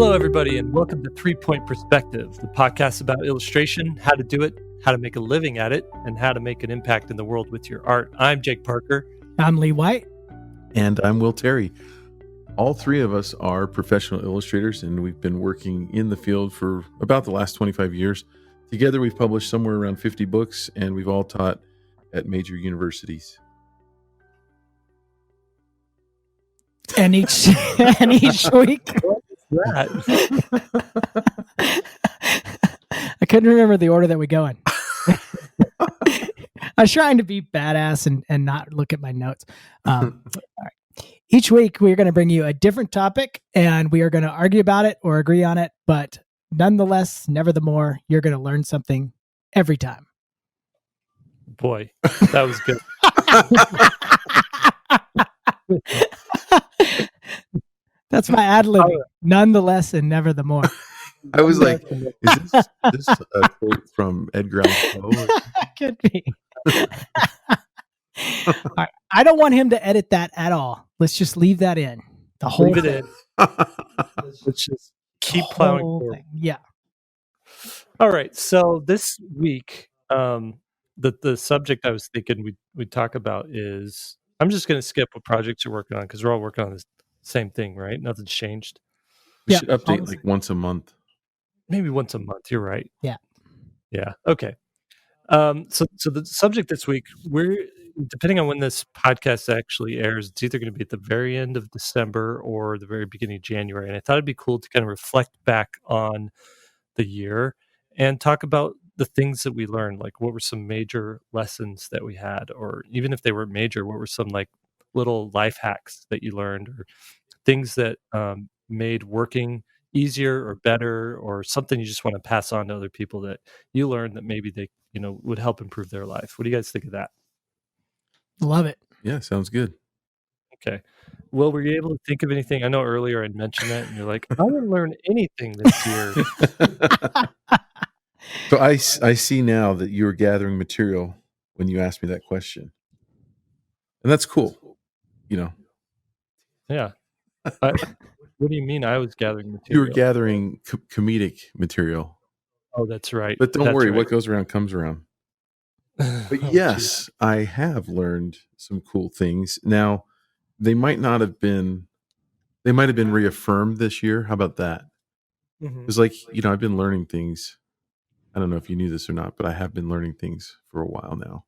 Hello, everybody, and welcome to 3-Point Perspective, the podcast about illustration, how to do it, how to make a living at it, and how to make an impact in the world with your art. I'm Jake Parker. I'm Lee White. And I'm Will Terry. All three of us are professional illustrators, and we've been working in the field for about the last 25 years. Together, we've published somewhere around 50 books, and we've all taught at major universities. And each week, That. I couldn't remember the order that we go in. I was trying to be badass and not look at my notes. All right. Each week, we're going to bring you a different topic, and we are going to argue about it or agree on it. But nonetheless, never the more, you're going to learn something every time. Boy, that was good. That's my Adlib. Nonetheless, and never the more. I was like, is this a quote from Edgar Allan Poe? Could be. All right. I don't want him to edit that at all. Let's just leave that in. The whole Leave it thing. in. Let's just keep plowing forward. Thing. Yeah. All right. So this week, the subject I was thinking we'd talk about is, I'm just going to skip what projects you're working on because we're all working on the same thing, right? Nothing's changed. We Yeah, should update honestly. like once a month. Maybe once a month. You're right. Yeah. Yeah. Okay. So the subject this week, we're depending on when this podcast actually airs, it's either going to be at the very end of December or the very beginning of January. And I thought it'd be cool to kind of reflect back on the year and talk about the things that we learned. Like, what were some major lessons that we had, or even if they were major, what were some like little life hacks that you learned, or things that made working easier or better, or something you just want to pass on to other people that you learned that maybe they, would help improve their life. What do you guys think of that? Love it. Yeah, sounds good. Okay. Well, were you able to think of anything? I know earlier I mentioned that, and you're like, I didn't learn anything this year. So I see now that you were gathering material when you asked me that question. And that's cool. Yeah. What do you mean I was gathering You material? were gathering comedic material. Oh, that's right. But don't That's worry, right. what goes around comes around. But Oh, yes, I have learned some cool things. Now, they might have been reaffirmed this year. How about that? geez. Mhm. It's like, I've been learning things. I don't know if you knew this or not, but I have been learning things for a while now.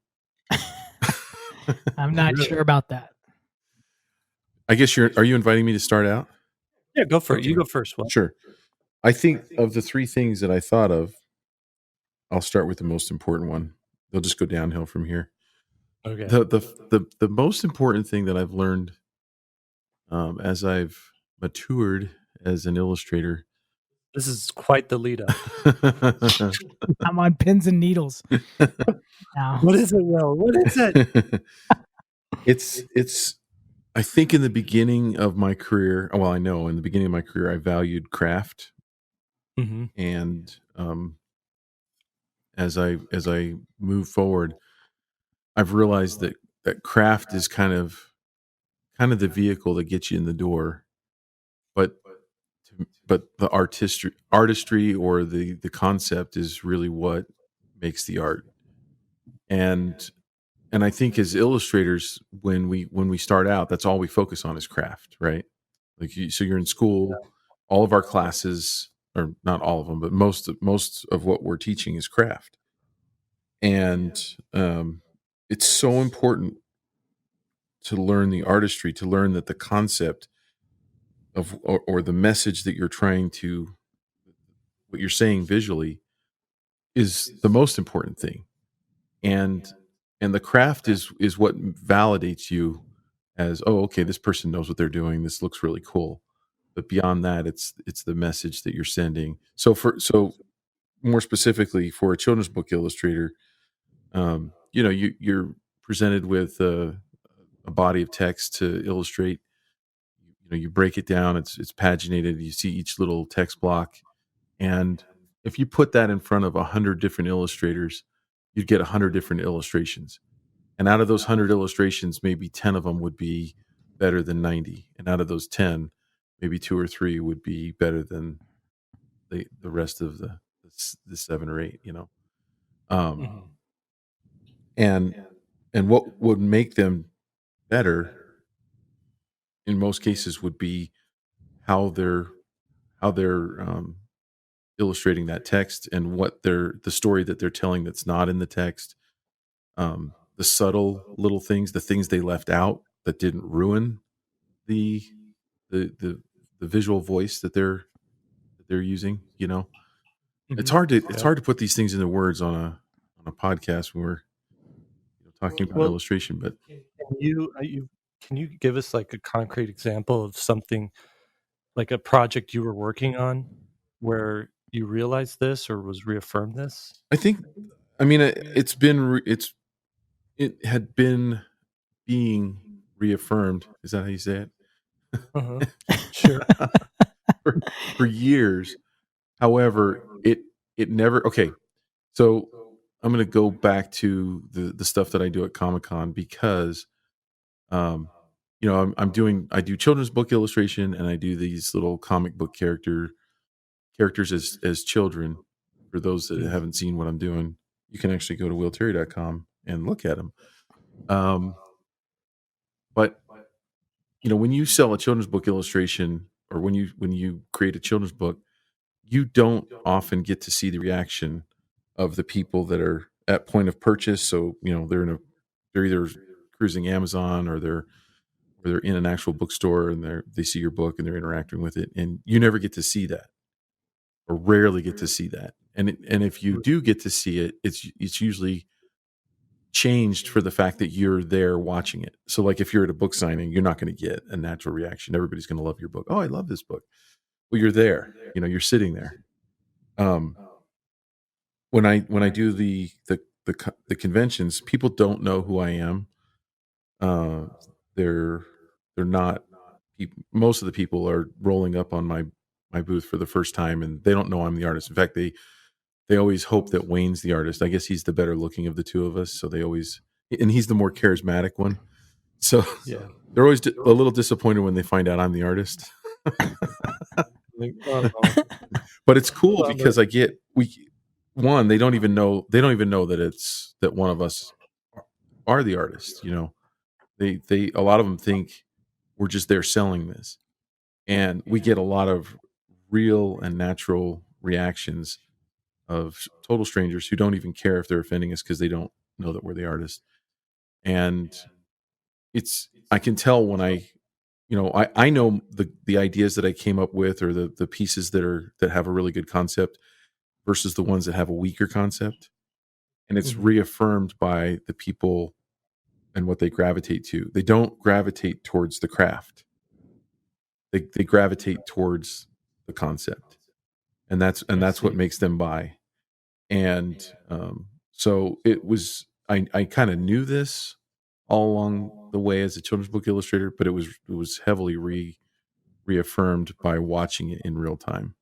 I'm not Really? sure about that. I guess are you inviting me to start out? Yeah, go for it. Okay. You go first. Will. Sure. I think of the three things that I thought of, I'll start with the most important one. They'll just go downhill from here. Okay. The most important thing that I've learned as I've matured as an illustrator. This is quite the lead up. I'm on pins and needles. Now. What is it, Will? What is it? It's I think in the beginning of my career, well, I know in the beginning of my career, I valued craft. Mm-hmm. And as I move forward, I've realized that craft is kind of the vehicle that gets you in the door, but the artistry or the concept is really what makes the art. And I think as illustrators, when we start out, that's all we focus on is craft, right? Like so you're in school, all of our classes, or not all of them, but most of what we're teaching is craft. And it's so important to learn the artistry, to learn that the concept of or the message that you're trying to, what you're saying visually, is the most important thing. And the craft is what validates you as, oh, okay, this person knows what they're doing. This looks really cool. But beyond that, it's the message that you're sending. So more specifically for a children's book illustrator, you're presented with a body of text to illustrate. You break it down. It's paginated. You see each little text block, and if you put that in front of 100 different illustrators, you'd get 100 different illustrations. And out of those 100 illustrations, maybe 10 of them would be better than 90. And out of those 10, maybe 2 or 3 would be better than the rest of the 7 or 8, Mhm. and what would make them better in most cases would be how they're illustrating that text, and what the story that they're telling that's not in the text, the subtle little things, the things they left out that didn't ruin the the the, the visual voice that they're using. It's Mhm. hard to it's Yep. hard to put these things into words on a podcast when we're talking about Well, illustration. But can you give us, like, a concrete example of something, like a project you were working on where you realized this or was reaffirmed this? I think, I mean, it had been being reaffirmed. Is that how you say Uh-huh. Sure. it? For years. However, it never. Okay, so I'm going to go back to the stuff that I do at Comic Con, because um, I do children's book illustration, and I do these little comic book characters as children. For those that Mhm. haven't seen what I'm doing, you can actually go to willterry.com and look at them. But when you sell a children's book illustration, or when you create a children's book, you don't often get to see the reaction of the people that are at point of purchase. So they're either cruising Amazon, or they're in an actual bookstore, and they see your book and they're interacting with it, and you never get to see that, or rarely get to see that. And if you do get to see it, it's usually changed for the fact that you're there watching it. So, like, if you're at a book signing, you're not going to get a natural reaction. Everybody's going to love your book. Oh, I love this book. Well, you're there. You're sitting there. Um, when I do the conventions, people don't know who I am. Uh, they're not. Most of the people are rolling up on my booth for the first time, and they don't know I'm the artist. In fact, they always hope that Wayne's the artist. I guess he's the better looking of the two of us, so they always, and he's the more charismatic one. So Yeah. they're always a little disappointed when they find out I'm the artist. Like, oh, But it's cool bummer. because they don't even know that one of us are the artist. They a lot of them think we're just there selling this, and we get a lot of real and natural reactions of total strangers who don't even care if they're offending us, because they don't know that we're the artist. And I can tell when I know the ideas that I came up with, or the pieces that have a really good concept, versus the ones that have a weaker concept. And it's Mhm. reaffirmed by the people and what they gravitate to. They don't gravitate towards the craft. They gravitate towards the concept. And I that's what see. makes them buy. And so I kind of knew this all along the way as a children's book illustrator, but it was heavily reaffirmed by watching it in real time.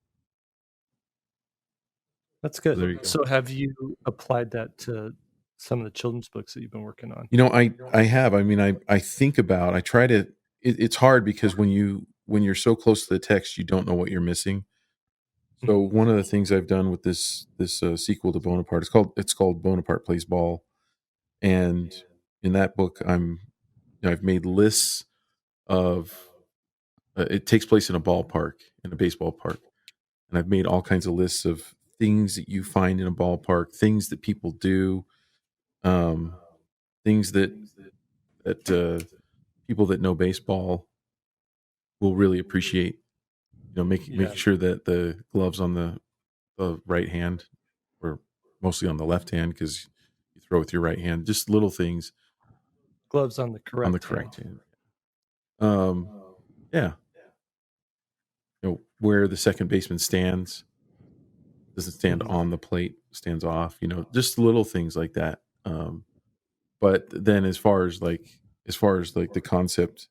That's So good. there you go. So have you applied that to some of the children's books that you've been working on? I have. I mean, I think about. I try to. It's hard because when you're so close to the text, you don't know what you're missing. So Mhm. one of the things I've done with this sequel to Bonaparte, it's called Bonaparte Plays Ball, and in that book, I've made lists of. It takes place in a ballpark, in a baseball park, and I've made all kinds of lists of things that you find in a ballpark, things that people do, um, things that people that know baseball will really appreciate. Making Yeah. sure that the gloves on the right hand, or mostly on the left hand, because you throw with your right hand. Just little things Gloves on the on the correct correct hand. hand. Um, yeah, where the second baseman stands, doesn't stand Mhm. on the plate, stands off. Just little things like that. But then, as far as the concept,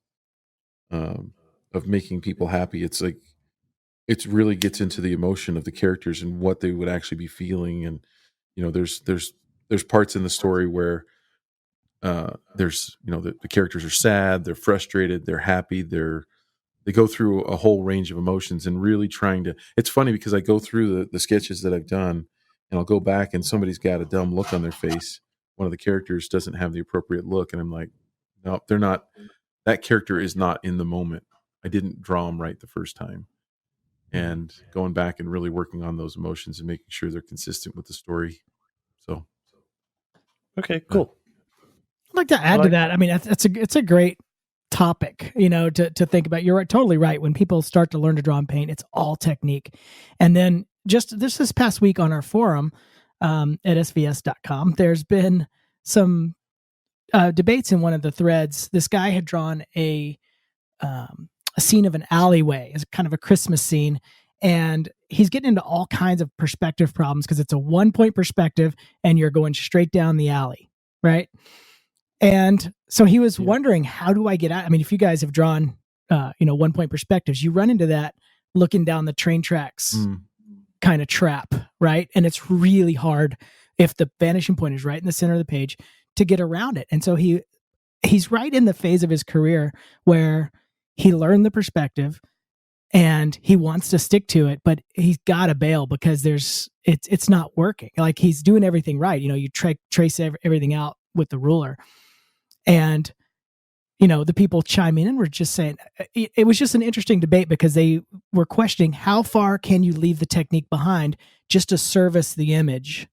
um, of making people happy, it's like it really gets into the emotion of the characters and what they would actually be feeling. And there's parts in the story where there's the characters are sad, they're frustrated, they're happy, they go through a whole range of emotions and really trying to. It's funny because I go through the sketches that I've done, and I'll go back and somebody's got a dumb look on their face. One of the characters doesn't have the appropriate look, and I'm like, no, they're not. That character is not in the moment. I didn't draw them right the first time. And going back and really working on those emotions and making sure they're consistent with the story. So, Okay, cool. I'd like to add to that. I mean, it's a great topic, to think about. You're totally right. When people start to learn to draw and paint, it's all technique. And then just this past week on our forum at svs.com, there's been some debates in one of the threads. This guy had drawn a scene of an alleyway as kind of a Christmas scene. And he's getting into all kinds of perspective problems because it's a 1-point perspective and you're going straight down the alley, right? And so he was wondering, how do I get out? I mean, if you guys have drawn, 1-point perspectives, you run into that looking down the train tracks kind of trap, right? And it's really hard if the vanishing point is right in the center of the page to get around it. And so he's right in the phase of his career where he learned the perspective and he wants to stick to it, but he's got to bail because it's not working. Like, he's doing everything right. You trace everything out with the ruler. And, the people chiming in were just saying, it was just an interesting debate because they were questioning how far can you leave the technique behind just to service the image.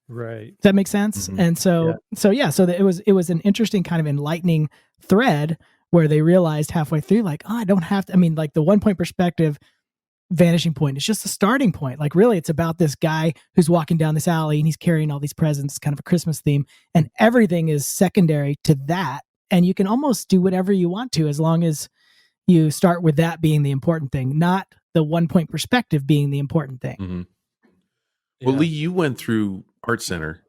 Right. Does that make sense? Mm-hmm. And so it was an interesting kind of enlightening thread where they realized halfway through, like, I don't have to, like the 1-point perspective vanishing point is just a starting point. Like, really, it's about this guy who's walking down this alley and he's carrying all these presents, kind of a Christmas theme, and everything is secondary to that. And you can almost do whatever you want to as long as you start with that being the important thing, not the 1-point perspective being the important thing. Mm-hmm. Well, Lee, you went through Art Center,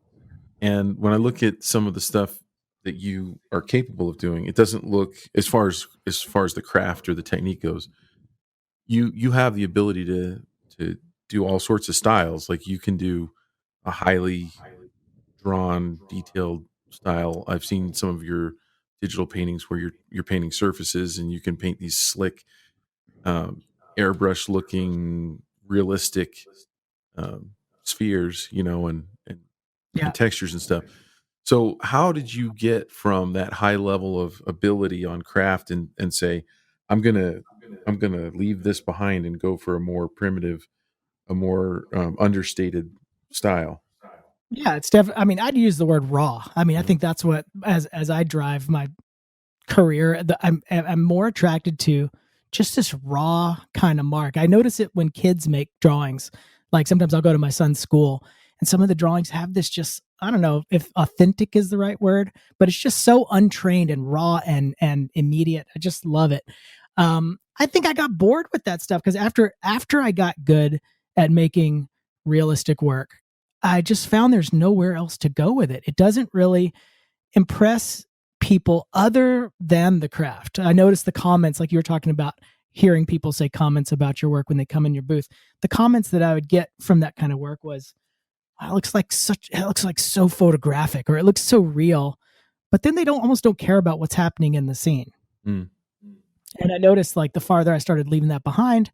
and when I look at some of the stuff that you are capable of doing, it doesn't look, as far as the craft or the technique goes, you have the ability to do all sorts of styles. Like, you can do a highly drawn, detailed style. I've seen some of your digital paintings where you're painting surfaces, and you can paint these slick, airbrush looking, realistic spheres, and textures and stuff. So how did you get from that high level of ability on craft and say, I'm gonna leave this behind and go for a more primitive, a more understated style? Yeah, it's definitely. I'd use the word raw. I think that's what, as I drive my career, I'm more attracted to just this raw kind of mark. I notice it when kids make drawings. Like, sometimes I'll go to my son's school and some of the drawings have this, just, I don't know if authentic is the right word, but it's just so untrained and raw and immediate. I just love it. I think I got bored with that stuff because after I got good at making realistic work, I just found there's nowhere else to go with it. It doesn't really impress people other than the craft. I noticed the comments, like you were talking about, hearing people say comments about your work when they come in your booth. The comments that I would get from that kind of work was, it looks like so photographic, or it looks so real, but then they almost don't care about what's happening in the scene. And I noticed, like, the farther I started leaving that behind,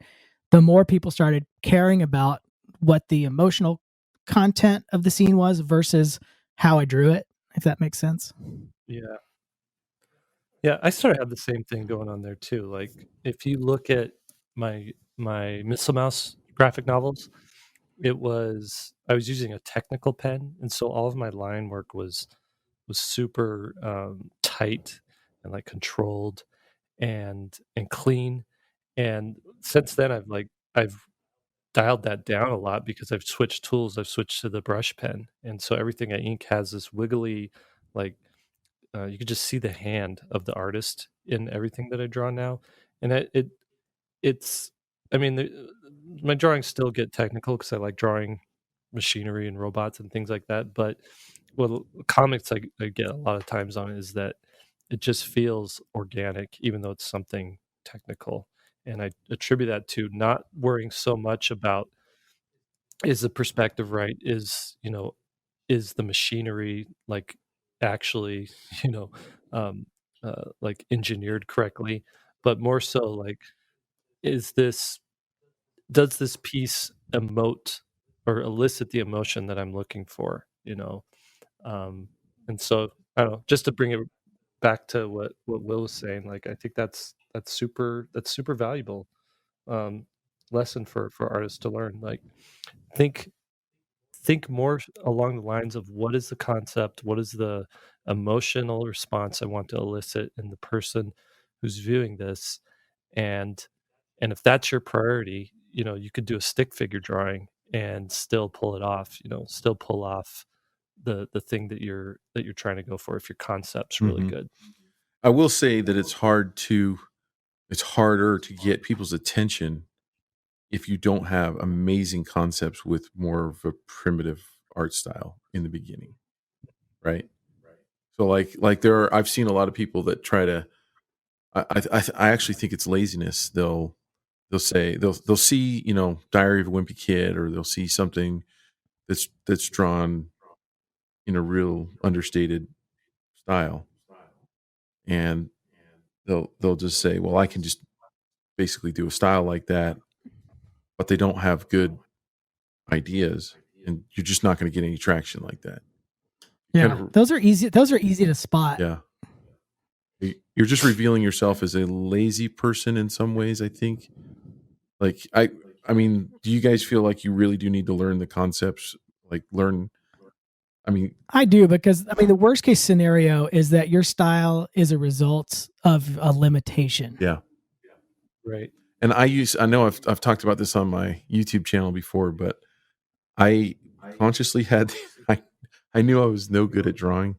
the more people started caring about what the emotional content of the scene was versus how I drew it, if that makes sense. Yeah, I sort of have the same thing going on there too. Like, if you look at my Missile Mouse graphic novels, I was using a technical pen, and so all of my line work was super tight and like controlled and clean. And since then, I've dialed that down a lot because I've switched tools. I've switched to the brush pen, and so everything I ink has this wiggly, like, you could just see the hand of the artist in everything that I draw now. And it's, my drawings still get technical because I like drawing machinery and robots and things like that. But what comics I get a lot of times on is that it just feels organic, even though it's something technical. And I attribute that to not worrying so much about, is the perspective right? Is the machinery, like, actually, like, engineered correctly? but more so like, does this piece emote or elicit the emotion that I'm looking for, and so I don't know, just to bring it back to what Will was saying, like I think that's super valuable lesson for artists to learn. Like think think more along the lines of what is the concept, what is the emotional response I want to elicit in the person who's viewing this, and if that's your priority, you could do a stick figure drawing and still pull it off, still pull off the thing that you're trying to go for if your concept's really Mhm. good. I will say that it's harder to get people's attention if you don't have amazing concepts with more of a primitive art style in the beginning, right? So like I've seen a lot of people that try to. I actually think it's laziness. They'll say they'll see Diary of a Wimpy Kid, or they'll see something that's drawn in a real understated style, and they'll just say, well, I can just basically do a style like that, but they don't have good ideas, and you're just not going to get any traction like that. Kind Yeah, of, those are easy. Those are easy to spot. yeah. You're just revealing yourself as a lazy person in some ways, I think. Like I mean, do you guys feel like you really do need to learn the concepts? Like learn I mean, I do, because I mean the worst case scenario is that your style is a result of a limitation. yeah. Right. And I know I've talked about this on my YouTube channel before, but I consciously had I knew I was no good at drawing.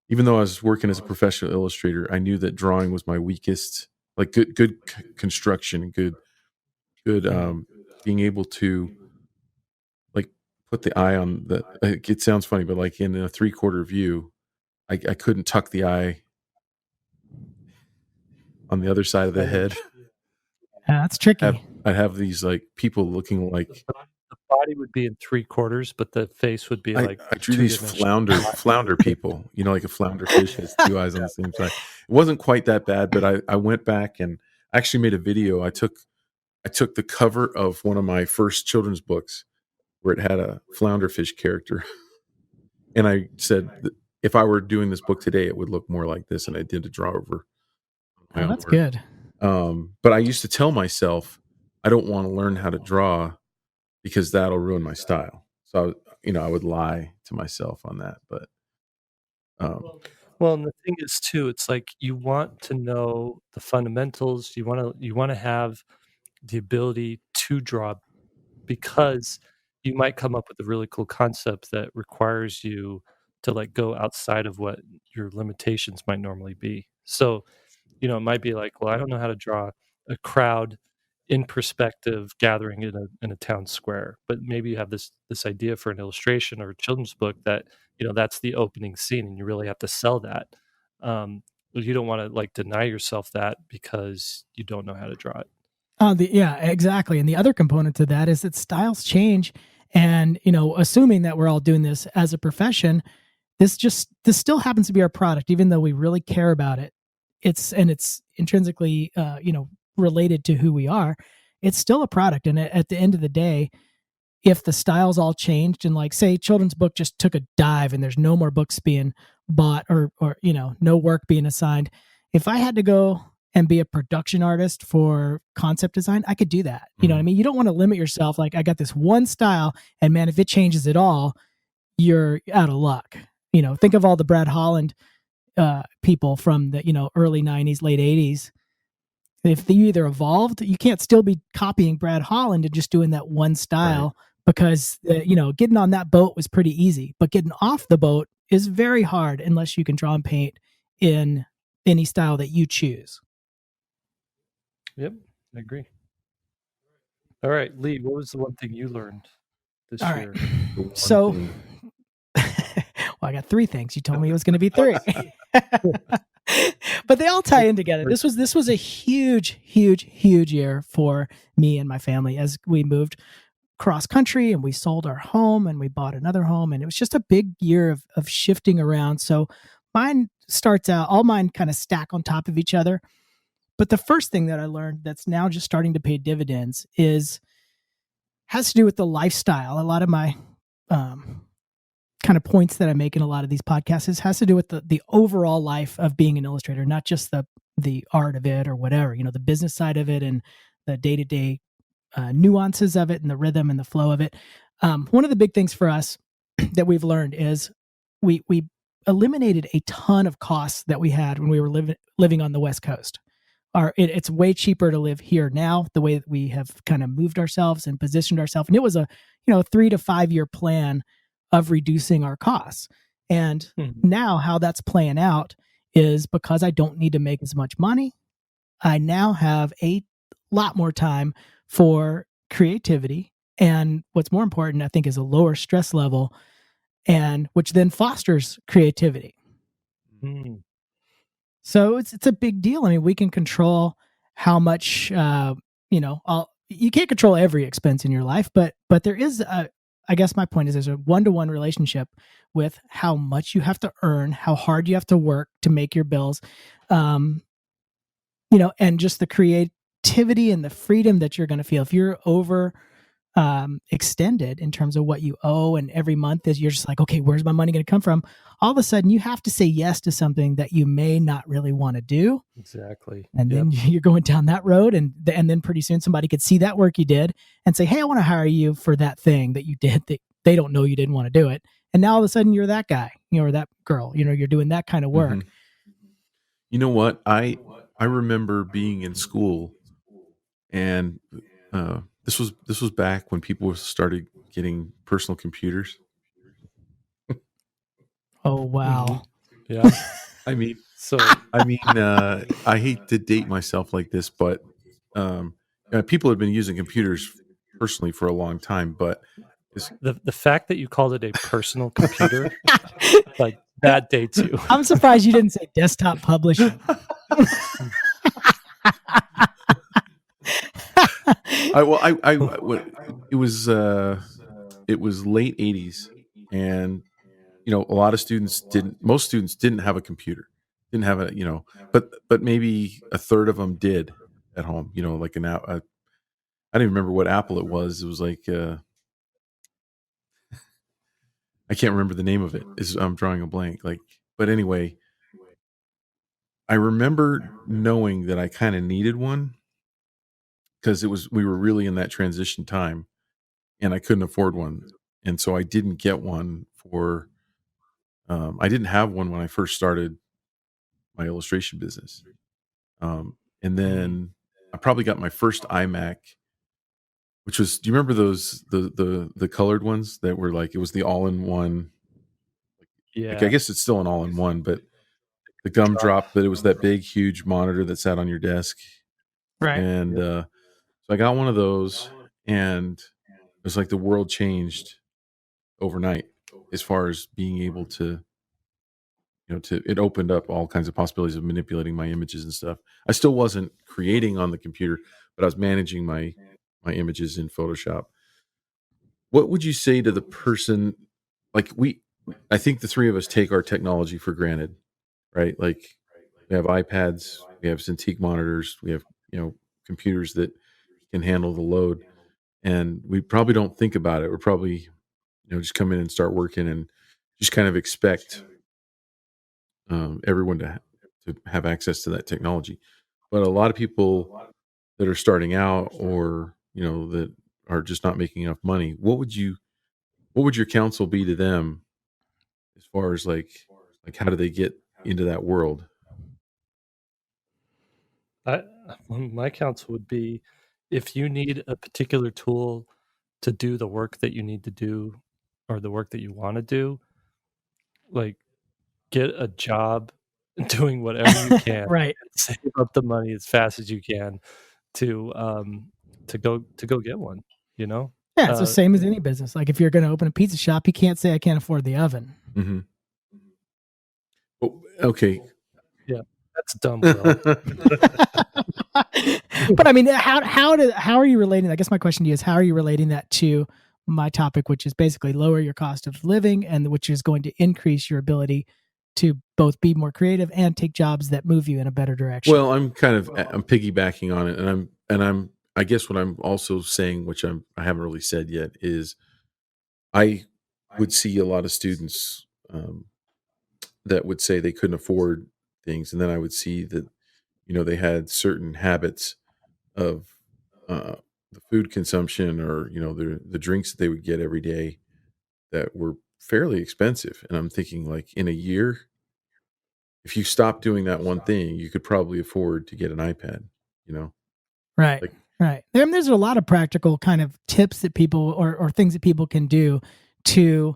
Even though I was working as a professional illustrator, I knew that drawing was my weakest. Like good construction, good being able to like put the eye on the. It sounds funny, but like in a 3/4 view, I couldn't tuck the eye on the other side of the head. That's tricky. I'd have these like people looking like The body would be in 3/4, but the face would be like I drew these two-dimensional. flounder people, like a flounder fish has two eyes on the same side. It wasn't quite that bad, but I went back and actually made a video. I took the cover of one of my first children's books where it had a flounder fish character, and I said that if I were doing this book today, it would look more like this, and I did a draw over my Oh, own that's work. good. But I used to tell myself I don't want to learn how to draw because that'll ruin my style. So I would lie to myself on that. But Well, and the thing is too, it's like you want to know the fundamentals. You wanna have the ability to draw, because you might come up with a really cool concept that requires you to like go outside of what your limitations might normally be. So, it might be like, well, I don't know how to draw a crowd in perspective gathering in a town square, but maybe you have this idea for an illustration or a children's book that that's the opening scene, and you really have to sell that. You don't want to like deny yourself that because you don't know how to draw it. Yeah, exactly. And the other component to that is that styles change, and assuming that we're all doing this as a profession, this still happens to be our product, even though we really care about it. It's intrinsically, related to who we are. It's still a product, and at the end of the day, if the styles all changed and like say children's book just took a dive and there's no more books being bought, or no work being assigned, if I had to go and be a production artist for concept design, I could do that. You know what I mean? You don't want to limit yourself. Like, I got this one style, and man, if it changes at all, you're out of luck. Think of all the Brad Holland people from the early 90s, late 80s. If they either evolved, you can't still be copying Brad Holland and just doing that one style, because getting on that boat was pretty easy, but getting off the boat is very hard unless you can draw and paint in any style that you choose. Yep, I agree. All right, Lee, what was the one thing you learned this All year? right. So, well, I got 3 things. You told me it was going to be 3. But they all tie in together. This was a huge year for me and my family as we moved cross country, and we sold our home and we bought another home, and it was just a big year of shifting around. So all mine kind of stack on top of each other. But the first thing that I learned that's now just starting to pay dividends has to do with the lifestyle. A lot of my kind of points that I make in a lot of these podcasts has to do with the overall life of being an illustrator, not just the art of it or whatever, the business side of it and the day-to-day nuances of it and the rhythm and the flow of it. One of the big things for us that we've learned is we eliminated a ton of costs that we had when we were living on the West Coast. It's way cheaper to live here now, the way that we have kind of moved ourselves and positioned ourselves. And it was a 3 to 5 year plan of reducing our costs. And now how that's playing out is because I don't need to make as much money, I now have a lot more time for creativity. And what's more important, I think, is a lower stress level, and which then fosters creativity. So it's a big deal. I mean, we can control how much, you can't control every expense in your life, but there is I guess my point is there's a one-to-one relationship with how much you have to earn, how hard you have to work to make your bills, and just the creativity and the freedom that you're going to feel. If you're over extended in terms of what you owe, and every month you're just like, okay, where's my money going to come from? All of a sudden you have to say yes to something that you may not really want to do. Exactly. And then you're going down that road, and then pretty soon somebody could see that work you did and say, hey, I want to hire you for that thing that you did that they don't know you didn't want to do it. And now all of a sudden you're that guy, or that girl, you're doing that kind of work. Mm-hmm. You know what? I remember being in school, and this was back when people started getting personal computers. Oh, wow. Yeah. I hate to date myself like this, but people have been using computers personally for a long time. But the fact that you called it a personal computer, like, that dates you. I'm surprised you didn't say desktop publishing. It was late 80s, and most students didn't have a computer, didn't have but maybe a third of them did at home, like I don't even remember what Apple it was. It was like I can't remember the name of it. I'm drawing a blank. But anyway, I remember knowing that I kind of needed one because we were really in that transition time, and I couldn't afford one, and so I didn't get one for. I didn't have one when I first started my illustration business, and then I probably got my first iMac, which was. Do you remember those the colored ones that were like it was the all-in-one? Yeah, I guess it's still an all-in-one, but the gumdrop. But it was that big, huge monitor that sat on your desk, right? And so I got one of those, and it was like the world changed overnight as far as being able to. It opened up all kinds of possibilities of manipulating my images and stuff. I still wasn't creating on the computer, but I was managing my images in Photoshop. What would you say to the person, I think the three of us take our technology for granted, right? Like we have iPads, we have Cintiq monitors, we have, computers that can handle the load, and we probably don't think about it. We're probably, just come in and start working and just kind of expect everyone to have access to that technology. But a lot of people that are starting out, or that are just not making enough money, what would your counsel be to them as far as like how do they get into that world? My counsel would be, if you need a particular tool to do the work that you need to do, or the work that you want to do, like, get a job doing whatever you can, Right? Save up the money as fast as you can to go get one. Yeah, it's the same as any business. Like if you're going to open a pizza shop, you can't say I can't afford the oven. Mm-hmm. Oh, okay. Yeah, that's dumb. Will. But I mean, how are you relating? I guess my question to you is, how are you relating that to my topic, which is basically lower your cost of living, and which is going to increase your ability to both be more creative and take jobs that move you in a better direction. Well, I'm piggybacking on it, and I guess what I'm also saying, which I haven't really said yet, is I would see a lot of students that would say they couldn't afford things, and then I would see that they had certain habits of the food consumption, or the drinks that they would get every day that were fairly expensive. And I'm thinking, like, in a year, if you stop doing that one thing, you could probably afford to get an iPad. Right. Like, Right. There's a lot of practical kind of tips that people or things that people can do to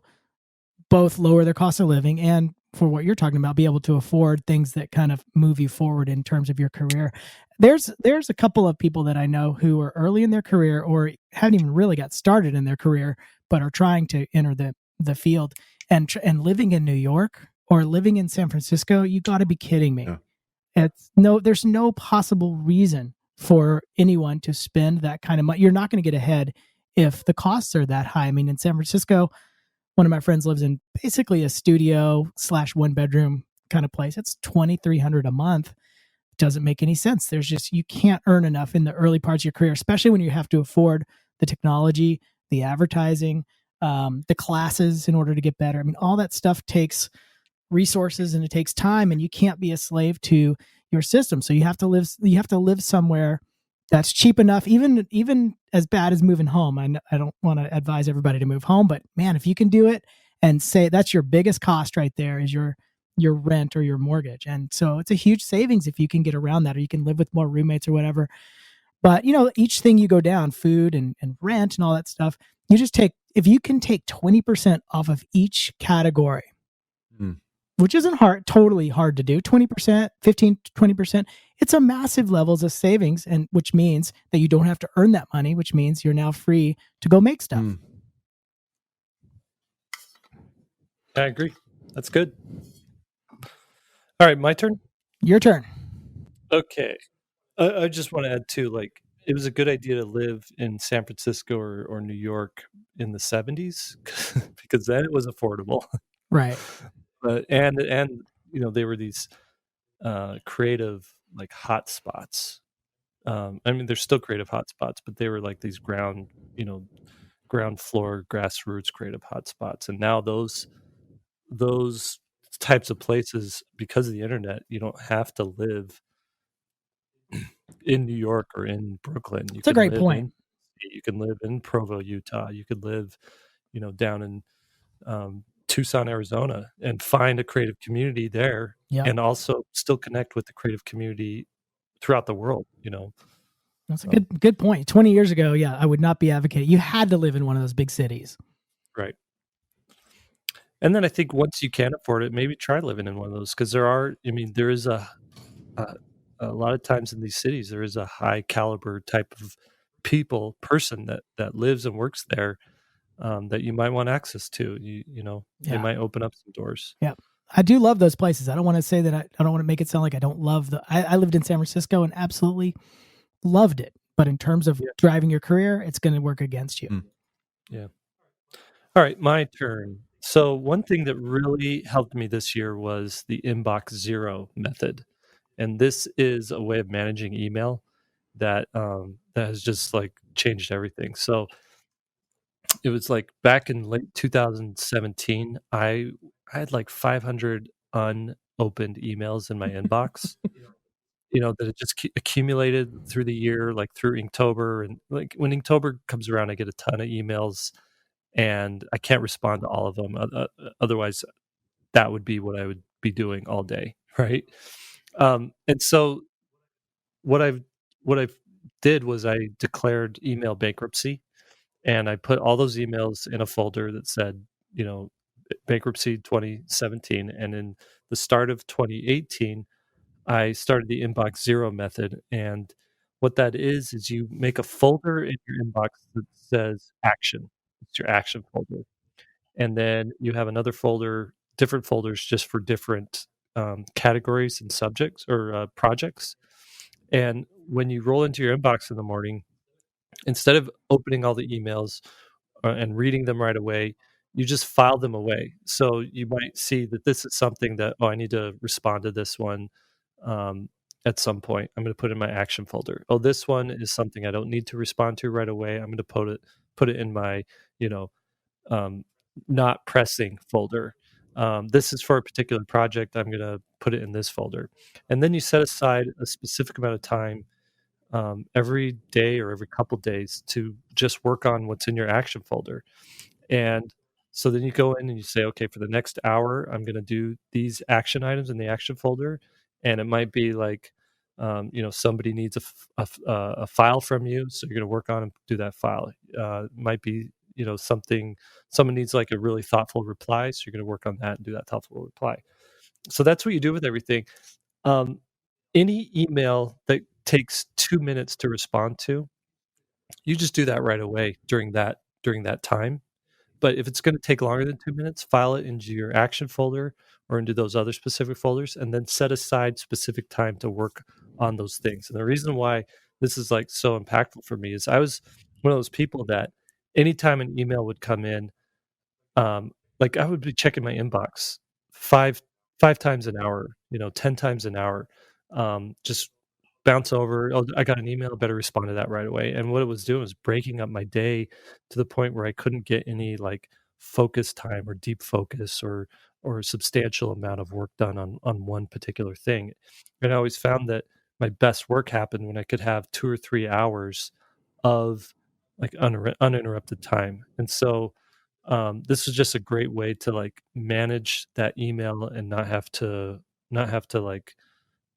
both lower their cost of living and, for what you're talking about, be able to afford things that kind of move you forward in terms of your career. There's a couple of people that I know who are early in their career or haven't even really got started in their career, but are trying to enter the field and living in New York or living in San Francisco. You got to be kidding me. Yeah. There's no possible reason for anyone to spend that kind of money. You're not going to get ahead if the costs are that high. I mean, in San Francisco, one of my friends lives in basically a studio / 1-bedroom kind of place. It's $2,300 a month. Doesn't make any sense. You can't earn enough in the early parts of your career, especially when you have to afford the technology, the advertising, the classes in order to get better. I mean, all that stuff takes resources and it takes time, and you can't be a slave to your system. So you have to live somewhere that's cheap enough, even as bad as moving home. I don't want to advise everybody to move home, but man, if you can do it and say that's your biggest cost right there is your rent or your mortgage. And so it's a huge savings if you can get around that, or you can live with more roommates or whatever. But each thing you go down, food and rent and all that stuff, if you can take 20% off of each category, which isn't totally hard to do, 20%, 15, 20%, it's a massive levels of savings, and which means that you don't have to earn that money, which means you're now free to go make stuff. I agree. That's good. All right, my turn? Your turn. Okay. I just want to add too, like, it was a good idea to live in San Francisco or New York in the 70s because then it was affordable. Right. But and they were these creative, like, hot spots. I mean, they're still creative hot spots, but they were like these ground floor grassroots creative hot spots. And now those types of places, because of the internet, you don't have to live in New York or in Brooklyn. It's a great point. You can live in Provo, Utah. You could live, down in Tucson, Arizona, and find a creative community there, and also still connect with the creative community throughout the world. That's a good point. 20 years ago, I would not be advocating. You had to live in one of those big cities. Right. And then I think once you can afford it, maybe try living in one of those, because there is a lot of times in these cities, there is a high caliber type of person that lives and works there, that you might want access to. They might open up some doors. Yeah. I do love those places. I don't want to say that I don't want to make it sound like I don't love I lived in San Francisco and absolutely loved it. But in terms of driving your career, it's going to work against you. Yeah. All right, my turn. So one thing that really helped me this year was the inbox zero method. And this is a way of managing email that has just, like, changed everything. So it was like back in late 2017, I had like 500 unopened emails in my inbox. That it just accumulated through the year, like through Inktober. And like when Inktober comes around, I get a ton of emails and I can't respond to all of them. Otherwise, that would be what I would be doing all day. Right. And so what I've did was I declared email bankruptcy, and I put all those emails in a folder that said, bankruptcy 2017. And in the start of 2018, I started the inbox zero method. And what that is you make a folder in your inbox that says action. It's your action folder. And then you have another folder, different folders just for different categories and subjects or projects. And when you roll into your inbox in the morning, instead of opening all the emails and reading them right away, you just file them away. So you might see that this is something that, I need to respond to this one at some point. I'm going to put it in my action folder. Oh, this one is something I don't need to respond to right away. I'm going to put it in my, not pressing folder. This is for a particular project. I'm going to put it in this folder. And then you set aside a specific amount of time every day or every couple days to just work on what's in your action folder. And so then you go in and you say, okay, for the next hour, I'm going to do these action items in the action folder. And it might be like, somebody needs a file from you. So you're going to work on and do that file. It might be, someone needs like a really thoughtful reply. So you're going to work on that and do that thoughtful reply. So that's what you do with everything. Any email that takes 2 minutes to respond to, you just do that right away during that time. But if it's going to take longer than 2 minutes, file it into your action folder or into those other specific folders, and then set aside specific time to work on those things. And the reason why this is like so impactful for me is I was one of those people that anytime an email would come in, like I would be checking my inbox five times an hour, 10 times an hour, just bounce over. Oh, I got an email. I better respond to that right away. And what it was doing was breaking up my day to the point where I couldn't get any like focus time or deep focus or substantial amount of work done on one particular thing. And I always found that my best work happened when I could have 2 or 3 hours of like uninterrupted time. And so this is just a great way to like manage that email and not have to like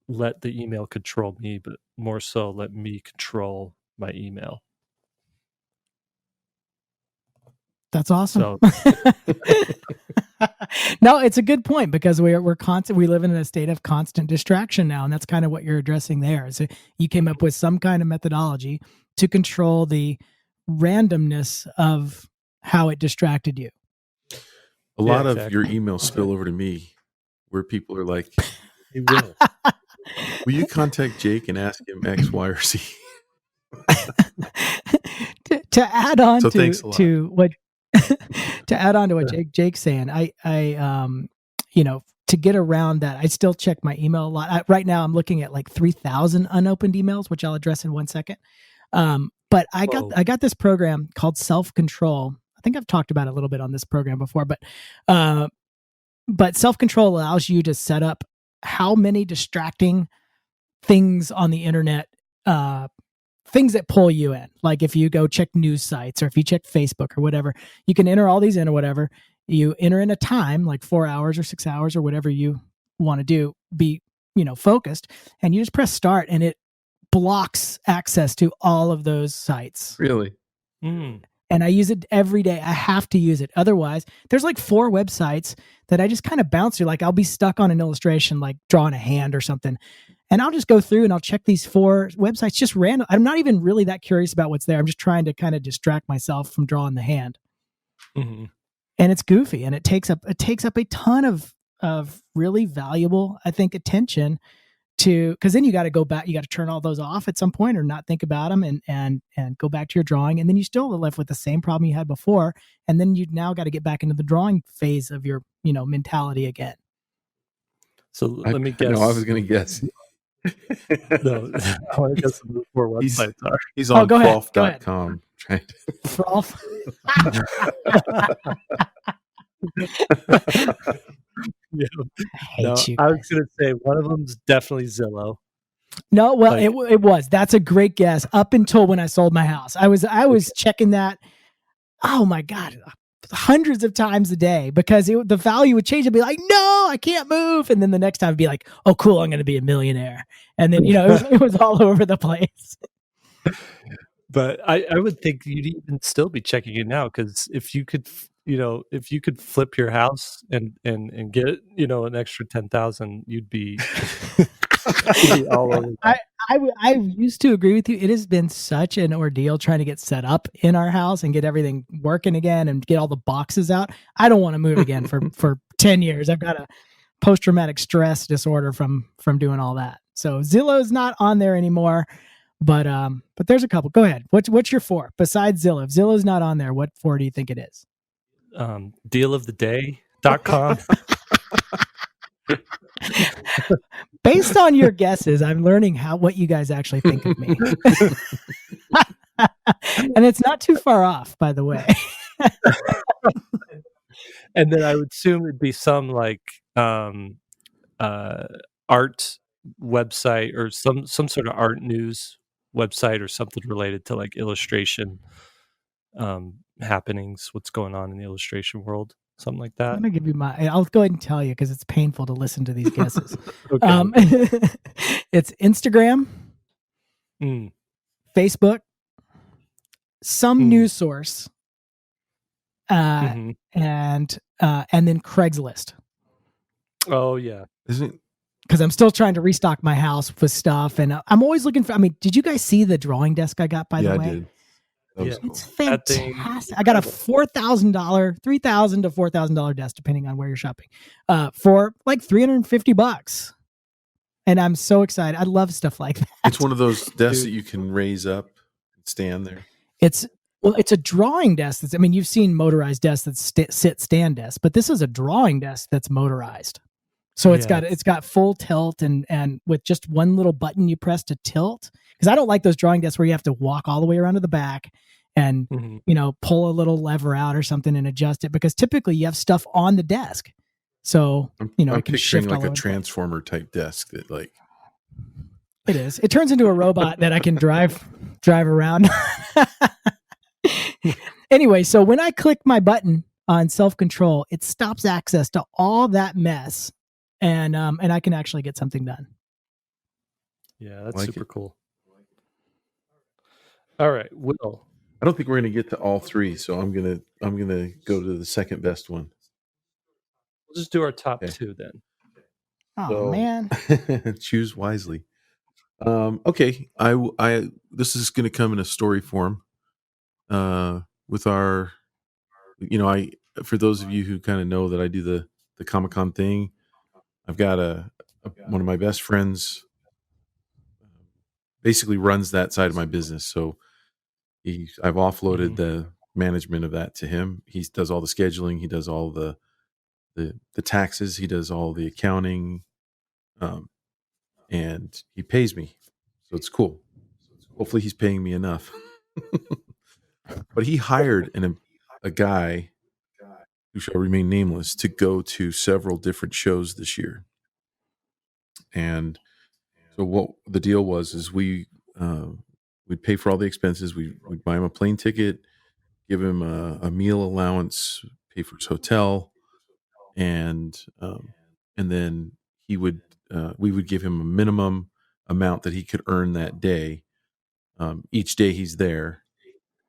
let the email control me, but more so let me control my email. That's awesome. So, no, it's a good point because we live in a state of constant distraction now, and that's kind of what you're addressing there. So you came up with some kind of methodology to control the randomness of how it distracted you. A lot of your emails spill over to me, where people are like, he will. Will you contact Jake and ask him X, Y, or Z? to add on So to what to add on to what Jake's saying, I to get around that, I still check my email a lot. Right now, I'm looking at like 3,000 unopened emails, which I'll address in 1 second. But I got this program called Self-Control. I think I've talked about it a little bit on this program before, but Self-Control allows you to set up how many distracting things on the internet, things that pull you in. Like if you go check news sites or if you check Facebook or whatever, you can enter all these in or whatever. You enter in a time, like 4 hours or 6 hours or whatever you want to do, be, focused, and you just press start and it blocks access to all of those sites. Really? And I use it every day. I have to use it. Otherwise, there's like 4 websites that I just kind of bounce through. Like I'll be stuck on an illustration, like drawing a hand or something. And I'll just go through and I'll check these 4 websites, just random. I'm not even really that curious about what's there. I'm just trying to kind of distract myself from drawing the hand. Mm-hmm. And it's goofy and it takes up a ton of really valuable, I think, attention because then you got to go back, you got to turn all those off at some point or not think about them and go back to your drawing. And then you still are left with the same problem you had before. And then you now got to get back into the drawing phase of your, mentality again. So let me guess. No, I was going to guess. No, I want to guess what the 4 websites are. He's on Froth.com. Froth. Yeah. I was going to say one of them's definitely Zillow. No, well, it was. That's a great guess. Up until when I sold my house, I was checking that. Oh my God, hundreds of times a day because the value would change. I'd be like, no, I can't move, and then the next time I'd be like, oh, cool, I'm going to be a millionaire, and then it was all over the place. But I would think you'd even still be checking it now because if you could flip your house and get an extra 10,000, you'd be all over. I used to agree with you. It has been such an ordeal trying to get set up in our house and get everything working again and get all the boxes out. I don't want to move again for 10 years. I've got a post-traumatic stress disorder from doing all that. So Zillow's not on there anymore. But there's a couple. Go ahead. What's your 4 besides Zillow? If Zillow's not on there, what 4 do you think it is? dealoftheday.com. Based on your guesses, I'm learning what you guys actually think of me. And it's not too far off, by the way. And then I would assume it'd be some like art website or some sort of art news website or something related to like illustration happenings, what's going on in the illustration world, something like that. I'm gonna give you I'll go ahead and tell you because it's painful to listen to these guesses. Okay. It's Instagram, Mm. Facebook, some news source, and then Craigslist. Oh yeah, isn't it? Because I'm still trying to restock my house with stuff, and I'm always looking for. I mean, did you guys see the drawing desk I got? By the way, I did. That was Yeah. cool. It's fantastic. I got a $3,000to $4,000 desk, depending on where you're shopping, for like $350. And I'm so excited. I love stuff like that. It's one of those desks that you can raise up and stand there. It's a drawing desk. I mean, you've seen motorized desks that sit stand desks, but this is a drawing desk that's motorized. So it's got full tilt and with just one little button you press to tilt. Because I don't like those drawing desks where you have to walk all the way around to the back and pull a little lever out or something and adjust it. Because typically you have stuff on the desk, so I'm it can picturing shift like all a over. transformer type desk that like. It is. It turns into a robot that I can drive around. Anyway, so when I click my button on self-control, it stops access to all that mess, and I can actually get something done. Yeah, that's Like super it. cool. All right, Will. I don't think we're going to get to all three, so I'm gonna go to the second best one. We'll just do our top Okay. two then. Oh man, choose wisely. Okay, I this is going to come in a story form. With our, for those of you who kind of know that I do the Comic-Con thing, I've got one of my best friends basically runs that side of my business. So I've offloaded the management of that to him. He does all the scheduling. He does all the taxes. He does all the accounting, and he pays me. So it's cool. Hopefully he's paying me enough. But he hired a guy who shall remain nameless to go to several different shows this year. And so what the deal was is we'd pay for all the expenses. We'd buy him a plane ticket, give him a meal allowance, pay for his hotel, and then we would give him a minimum amount that he could earn that day, each day he's there,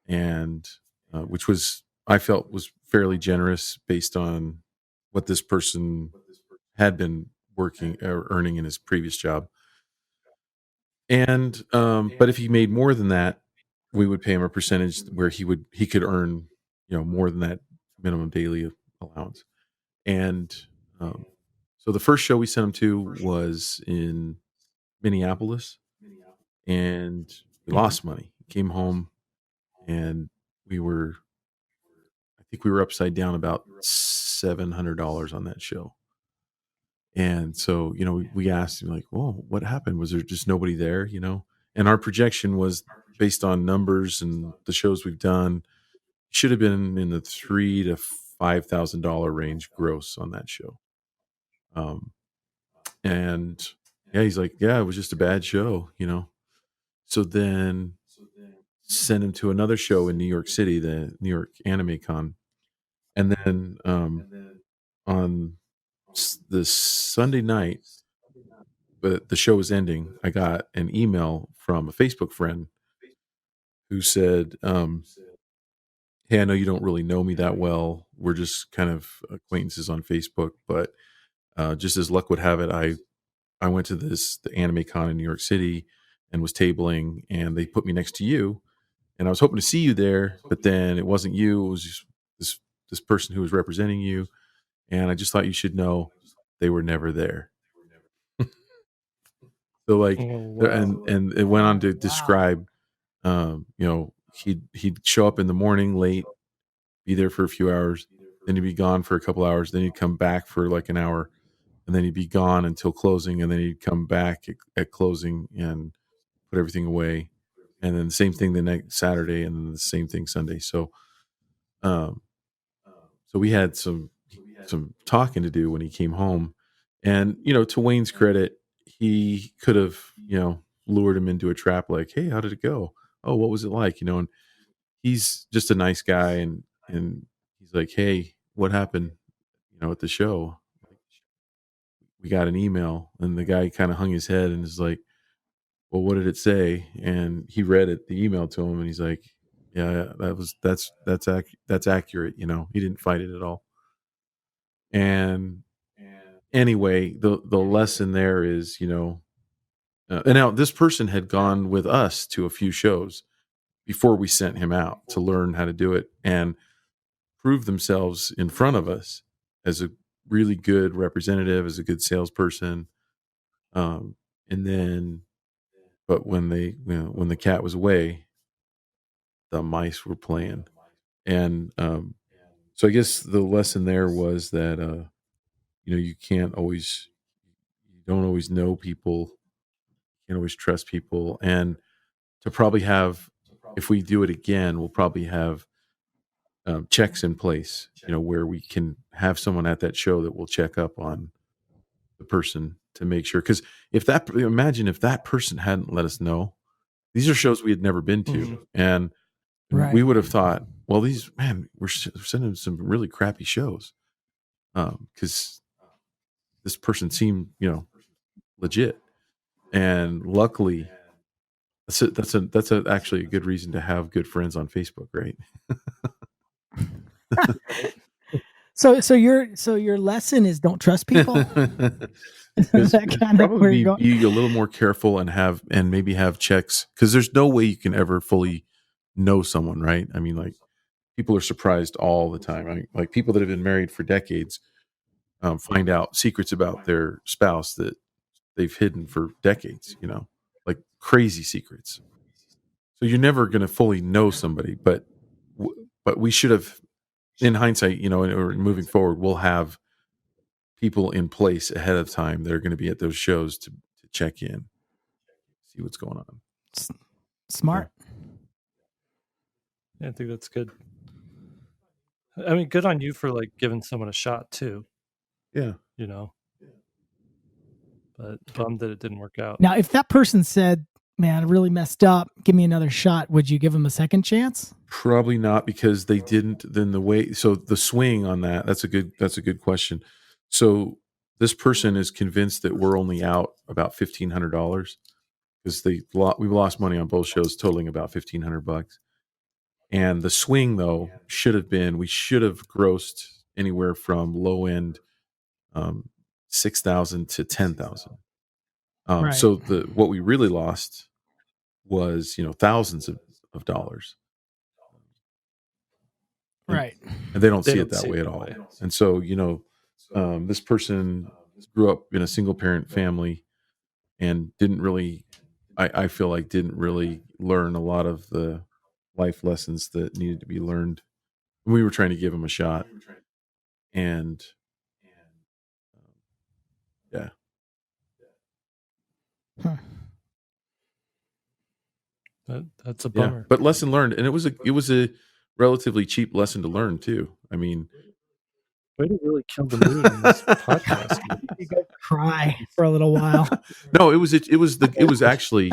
and which I felt was fairly generous based on what this person had been working or earning in his previous job. And but if he made more than that, we would pay him a percentage where he could earn more than that minimum daily allowance. And so the first show we sent him to was in Minneapolis, and we lost money. He came home, and I think we were upside down about $700 on that show. And so, we asked him like, well, what happened? Was there just nobody there, And our projection was based on numbers and the shows we've done, should have been in the $3,000 to $5,000 range gross on that show. And yeah, he's like, yeah, it was just a bad show, So then sent him to another show in New York City, the New York Anime Con. And then on the Sunday night, but the show was ending, I got an email from a Facebook friend who said, hey, I know you don't really know me that well. We're just kind of acquaintances on Facebook, but just as luck would have it, I went to the Anime Con in New York City and was tabling, and they put me next to you, and I was hoping to see you there, but then it wasn't you. It was just this person who was representing you, and I just thought you should know they were never there. So like, and it went on to describe, he'd show up in the morning late, be there for a few hours, then he'd be gone for a couple hours, then he'd come back for like an hour, and then he'd be gone until closing, and then he'd come back at closing and put everything away, and then the same thing the next Saturday, and then the same thing Sunday. So so we had some talking to do when he came home. And to Wayne's credit, he could have lured him into a trap, like, hey, how did it go? Oh, what was it like? And he's just a nice guy, and he's like, hey, what happened at the show? We got an email, and the guy kind of hung his head and is like, well, what did it say? And he read it, the email to him, and he's like, yeah, that's accurate. He didn't fight it at all. And anyway, the lesson there is, and now this person had gone with us to a few shows before we sent him out to learn how to do it and prove themselves in front of us as a really good representative, as a good salesperson. And then, but when when the cat was away, the mice were playing. And so I guess the lesson there was that you don't always know people, you can't always trust people, and to probably have, if we do it again, we'll probably have checks in place, where we can have someone at that show that will check up on the person to make sure. Because imagine if that person hadn't let us know. These are shows we had never been to, and we would have thought, well, we're sending some really crappy shows, because this person seemed, legit. And luckily, that's actually a good reason to have good friends on Facebook, right? So your lesson is don't trust people. Is that kind of where you're going? Be a little more careful and maybe have checks, because there's no way you can ever fully know someone, right? I mean, like, people are surprised all the time. Like people that have been married for decades find out secrets about their spouse that they've hidden for decades, like crazy secrets. So you're never going to fully know somebody, but we should have, in hindsight, or moving forward, we'll have people in place ahead of time that are going to be at those shows to check in, see what's going on. Smart. Yeah, I think that's good. I mean, good on you for like giving someone a shot too. Yeah. But bummed that it didn't work out. Now, if that person said, man, I really messed up, give me another shot, would you give them a second chance? Probably not, because they didn't. Then so the swing on that's a good question. So this person is convinced that we're only out about $1,500, because we lost money on both shows, totaling about $1,500. And the swing, though, we should have grossed anywhere from low end $6,000 to $10,000. Right. So what we really lost was thousands of dollars. Right. And they don't see it that way at all. And so this person grew up in a single parent family and didn't really, I feel like, didn't really learn a lot of the life lessons that needed to be learned. We were trying to give him a shot, and yeah. Huh. That's a bummer. Yeah. But lesson learned, and it was a relatively cheap lesson to learn too. I mean, way to really kill the mood in this podcast. You go cry for a little while. No, it was actually.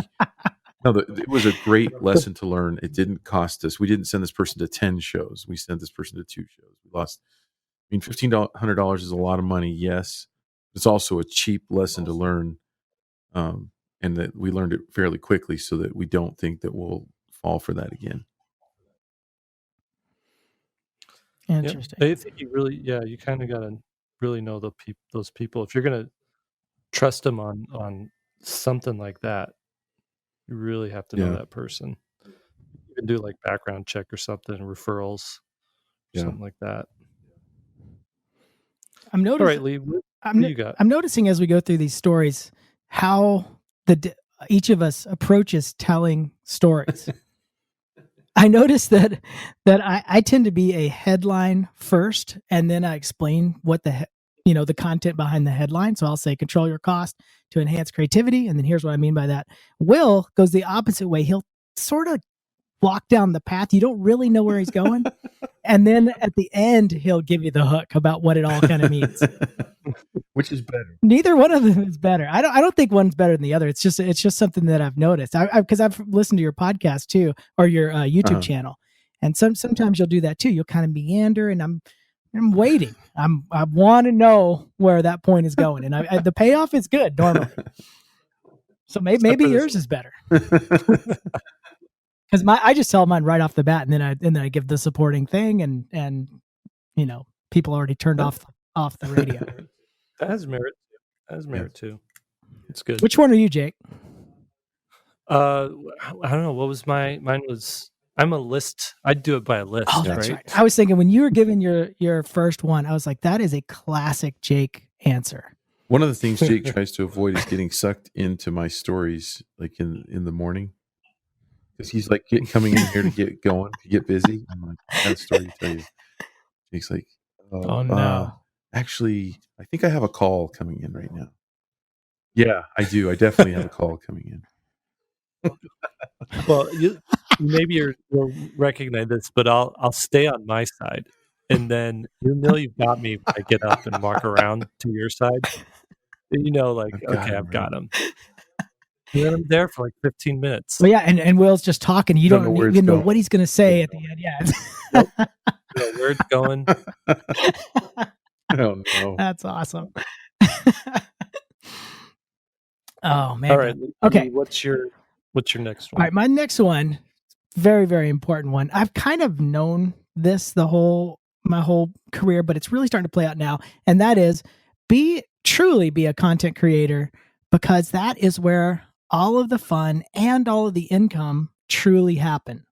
No, it was a great lesson to learn. It didn't cost us. We didn't send this person to 10 shows. We sent this person to 2 shows. We lost. I mean, $1,500 is a lot of money. Yes, it's also a cheap lesson to learn, and that we learned it fairly quickly, so that we don't think that we'll fall for that again. Interesting. Yeah, I think you kind of got to really know those people. If you're going to trust them on something like that, you really have to know that person. You can do like background check or something, referrals, something like that. I'm noticing. All right, Lee, what do you got? I'm noticing as we go through these stories how each of us approaches telling stories. I noticed that I tend to be a headline first, and then I explain what the content behind the headline. So I'll say control your cost to enhance creativity, and then here's what I mean by that. Will goes the opposite way. He'll sort of walk down the path. You don't really know where he's going. And then at the end, he'll give you the hook about what it all kind of means. Which is better? Neither one of them is better. I don't think one's better than the other. It's just something that I've noticed. Because I've listened to your podcast too, or your YouTube channel, and sometimes you'll do that too. You'll kind of meander, and I'm waiting. I want to know where that point is going, and the payoff is good normally. So maybe yours is better. Because I just tell mine right off the bat, and then I give the supporting thing, and people already turned off the radio. That has merit. Too. It's good. Which one are you, Jake? I don't know. What was mine was I'm a list. I'd do it by a list. Oh, that's right. I was thinking when you were giving your first one, I was like, that is a classic Jake answer. One of the things Jake tries to avoid is getting sucked into my stories, like in the morning. Because he's like coming in here to get going, to get busy. I'm like, I got a story to tell you. Jake's like, oh no. Actually, I think I have a call coming in right now. Yeah, I do. I definitely have a call coming in. Well, maybe you'll recognize this, but I'll stay on my side, and then you've got me when I get up and walk around to your side. I've got him. And then I'm there for like 15 minutes. Well, yeah, and Will's just talking. You don't know what he's going to say at the end. Yeah. Nope. Where it's going. I don't know. That's awesome. Oh man. All right. Okay. What's your next one? All right. My next one, very, very important one. I've kind of known this my whole career, but it's really starting to play out now. And that is truly be a content creator, because that is where all of the fun and all of the income truly happen.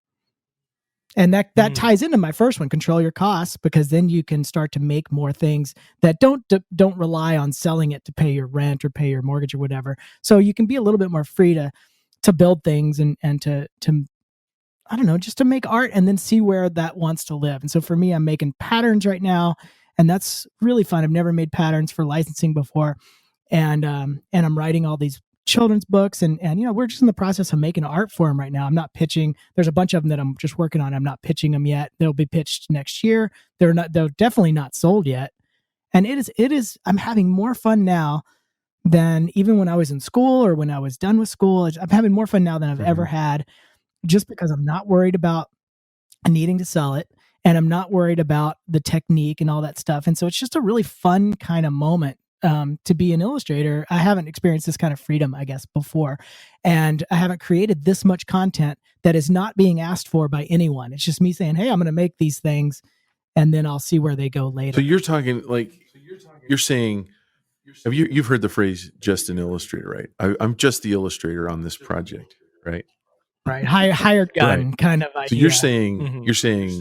And that ties into my first one, control your costs, because then you can start to make more things that don't rely on selling it to pay your rent or pay your mortgage or whatever. So you can be a little bit more free to build things and to I don't know, just to make art and then see where that wants to live. And so for me, I'm making patterns right now, and that's really fun. I've never made patterns for licensing before. And I'm writing all these children's books, and we're just in the process of making art for them right now. I'm not pitching. There's a bunch of them that I'm just working on. I'm not pitching them yet. They'll be pitched next year. They're definitely not sold yet. And it is I'm having more fun now than even when I was in school or when I was done with school. I'm having more fun now than I've ever had, just because I'm not worried about needing to sell it, and I'm not worried about the technique and all that stuff. And so it's just a really fun kind of moment to be an illustrator. I haven't experienced this kind of freedom, I guess, before. And I haven't created this much content that is not being asked for by anyone. It's just me saying, hey, I'm going to make these things, and then I'll see where they go later. So you're talking you're saying, you've heard the phrase just an illustrator, right? I'm just the illustrator on this project, right? Right. Hired gun kind of idea. So you're saying,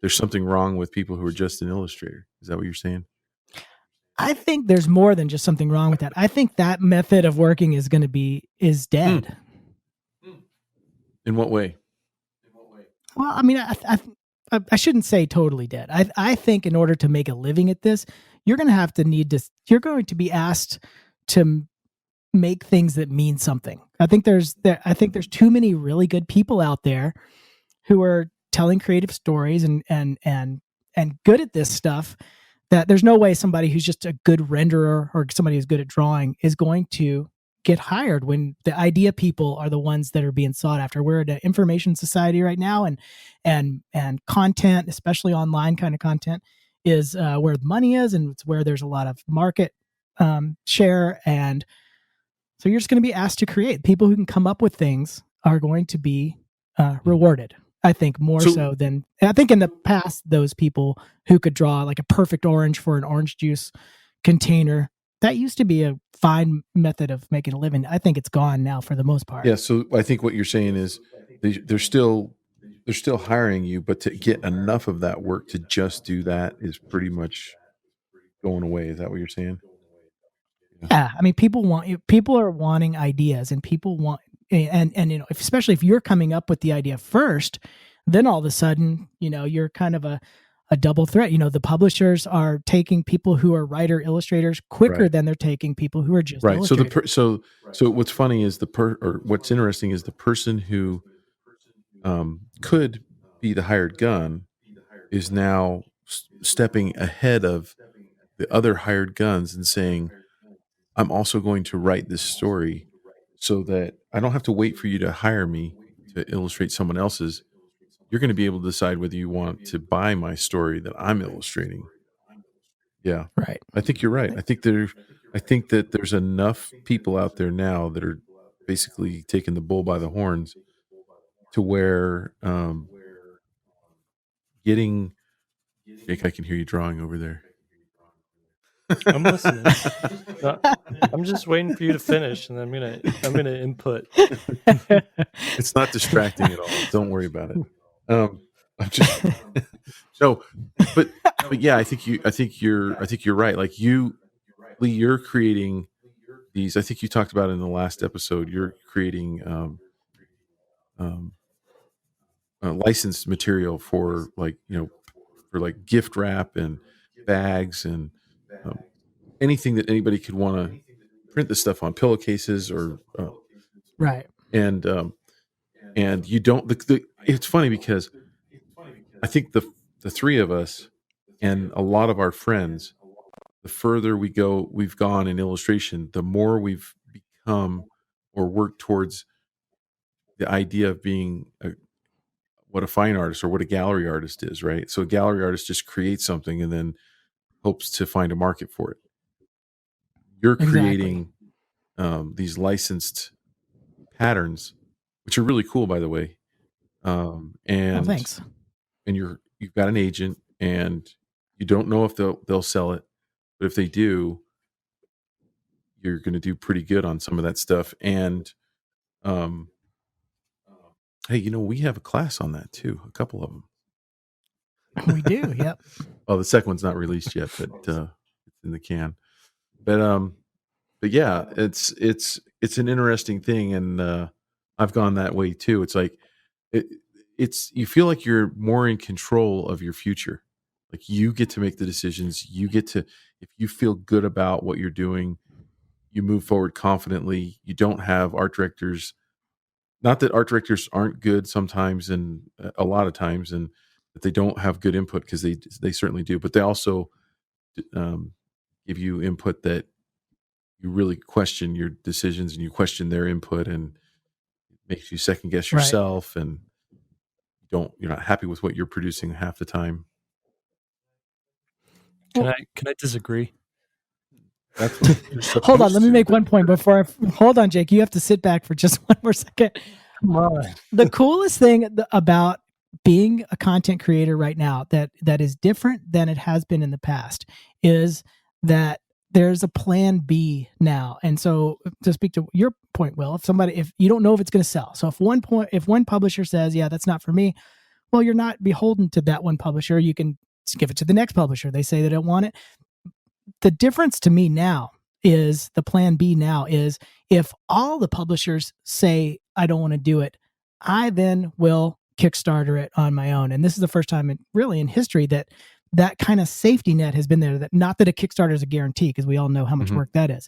there's something wrong with people who are just an illustrator. Is that what you're saying? I think there's more than just something wrong with that. I think that method of working is dead. In what way? Well, I mean, I shouldn't say totally dead. I think in order to make a living at this, you're going to be asked to make things that mean something. I think there's too many really good people out there who are telling creative stories and good at this stuff, that there's no way somebody who's just a good renderer or somebody who's good at drawing is going to get hired when the idea people are the ones that are being sought after. We're at an information society right now, and content, especially online kind of content, is where the money is, and it's where there's a lot of market share. And so you're just going to be asked to create. People who can come up with things are going to be rewarded. I think more so than, I think in the past, those people who could draw like a perfect orange for an orange juice container, that used to be a fine method of making a living. I think it's gone now for the most part. Yeah. So I think what you're saying is they're still hiring you, but to get enough of that work to just do that is pretty much going away. Is that what you're saying? Yeah. I mean, people are wanting ideas, and people want, and especially if you're coming up with the idea first, then all of a sudden, you're kind of a double threat. The publishers are taking people who are writer illustrators quicker Right. than they're taking people who are just Right. So illustrators. so what's funny is or what's interesting is the person who could be the hired gun is now stepping ahead of the other hired guns and saying, I'm also going to write this story so that I don't have to wait for you to hire me to illustrate someone else's. You're going to be able to decide whether you want to buy my story that I'm illustrating. Yeah. Right. I think you're right. I think that there's enough people out there now that are basically taking the bull by the horns to where getting Jake, I can hear you drawing over there. I'm listening. I'm just waiting for you to finish, and I'm gonna input. It's not distracting at all. Don't worry about it. I'm just no, but yeah, I think you're right. Like Lee, you're creating these. I think you talked about in the last episode. You're creating licensed material for for like gift wrap and bags and anything that anybody could want to print this stuff on pillowcases or right. And you don't. It's funny because I think the three of us and a lot of our friends, the further we've gone in illustration, the more we've become or worked towards the idea of being what a fine artist or what a gallery artist is, right? So a gallery artist just creates something and then hopes to find a market for it. You're creating these licensed patterns, which are really cool, by the way. And thanks. And you've got an agent, and you don't know if they'll sell it, but if they do, you're going to do pretty good on some of that stuff. And hey, we have a class on that too. A couple of them. We do. Yep. Well, the second one's not released yet, but it's in the can. But yeah, it's an interesting thing, and I've gone that way too. It's like you feel like you're more in control of your future. Like you get to make the decisions. You get to, if you feel good about what you're doing, you move forward confidently. You don't have art directors. Not that art directors aren't good sometimes, and a lot of times, and that they don't have good input, because they certainly do. But they also give you input that you really question your decisions and you question their input, and it makes you second guess yourself, right. And you're not happy with what you're producing half the time. Can I disagree? Hold on, let me make one point before hold on, Jake. You have to sit back for just one more second. Come on. The coolest thing about being a content creator right now that is different than it has been in the past is that there's a plan B now. And so to speak to your point, Will, if you don't know if it's going to sell. So if one publisher says, yeah, that's not for me, well, you're not beholden to that one publisher. You can give it to the next publisher. They say they don't want it. The difference to me now is the plan B now is if all the publishers say, I don't want to do it, I then will Kickstarter it on my own. And this is the first time in history that kind of safety net has been there. That not that a Kickstarter is a guarantee, because we all know how much work that is,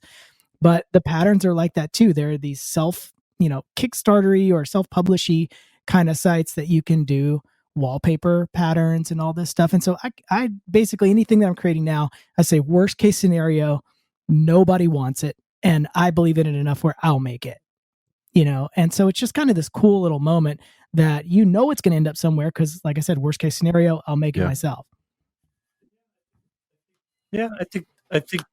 but the patterns are like that too. There are these Kickstartery or self-publishy kind of sites that you can do wallpaper patterns and all this stuff. And so I basically, anything that I'm creating now, I say worst case scenario, nobody wants it, and I believe in it enough where I'll make it. And so it's just kind of this cool little moment that it's going to end up somewhere, because like I said, worst case scenario, I'll make it myself. Yeah, I think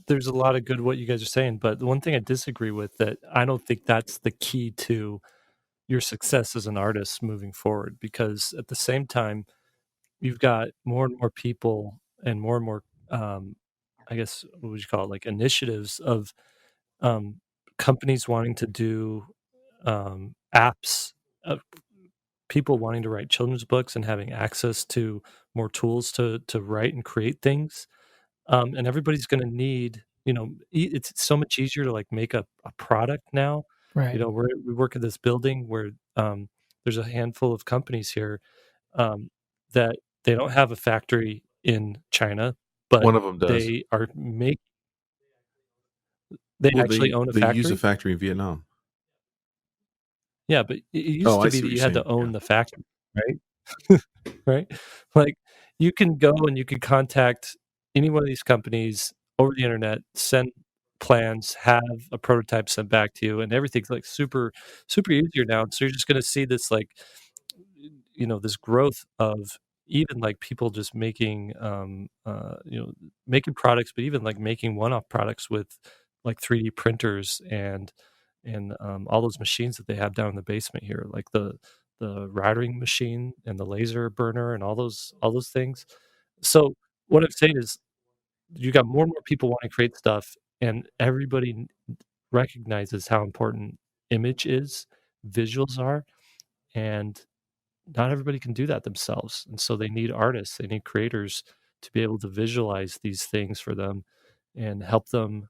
there's a lot of good what you guys are saying, but the one thing I disagree with, that I don't think that's the key to your success as an artist moving forward, because at the same time, you've got more and more people and more I guess, what would you call it, like initiatives of companies wanting to do apps, people wanting to write children's books and having access to more tools to write and create things. And everybody's going to need, it's so much easier to like make a product now. Right. We work at this building where there's a handful of companies here that they don't have a factory in China, but One of them does. they are they Well, actually own a they use a factory. factory in Vietnam. Yeah, but it Oh, used I to be see that what you you're had to saying. own Yeah. the factory, right? Right? Like, you can go and you can contact any one of these companies over the internet, send plans, have a prototype sent back to you, and everything's, like, super super easier now, so you're just gonna see this, like, this growth of even, like, people just making, making products, but even, like, making one-off products with, like, 3D printers and all those machines that they have down in the basement here, like the routing machine and the laser burner and all those things. So, what I'm saying is you got more and more people wanting to create stuff, and everybody recognizes how important image is, visuals are, and not everybody can do that themselves, and so they need artists, they need creators to be able to visualize these things for them and help them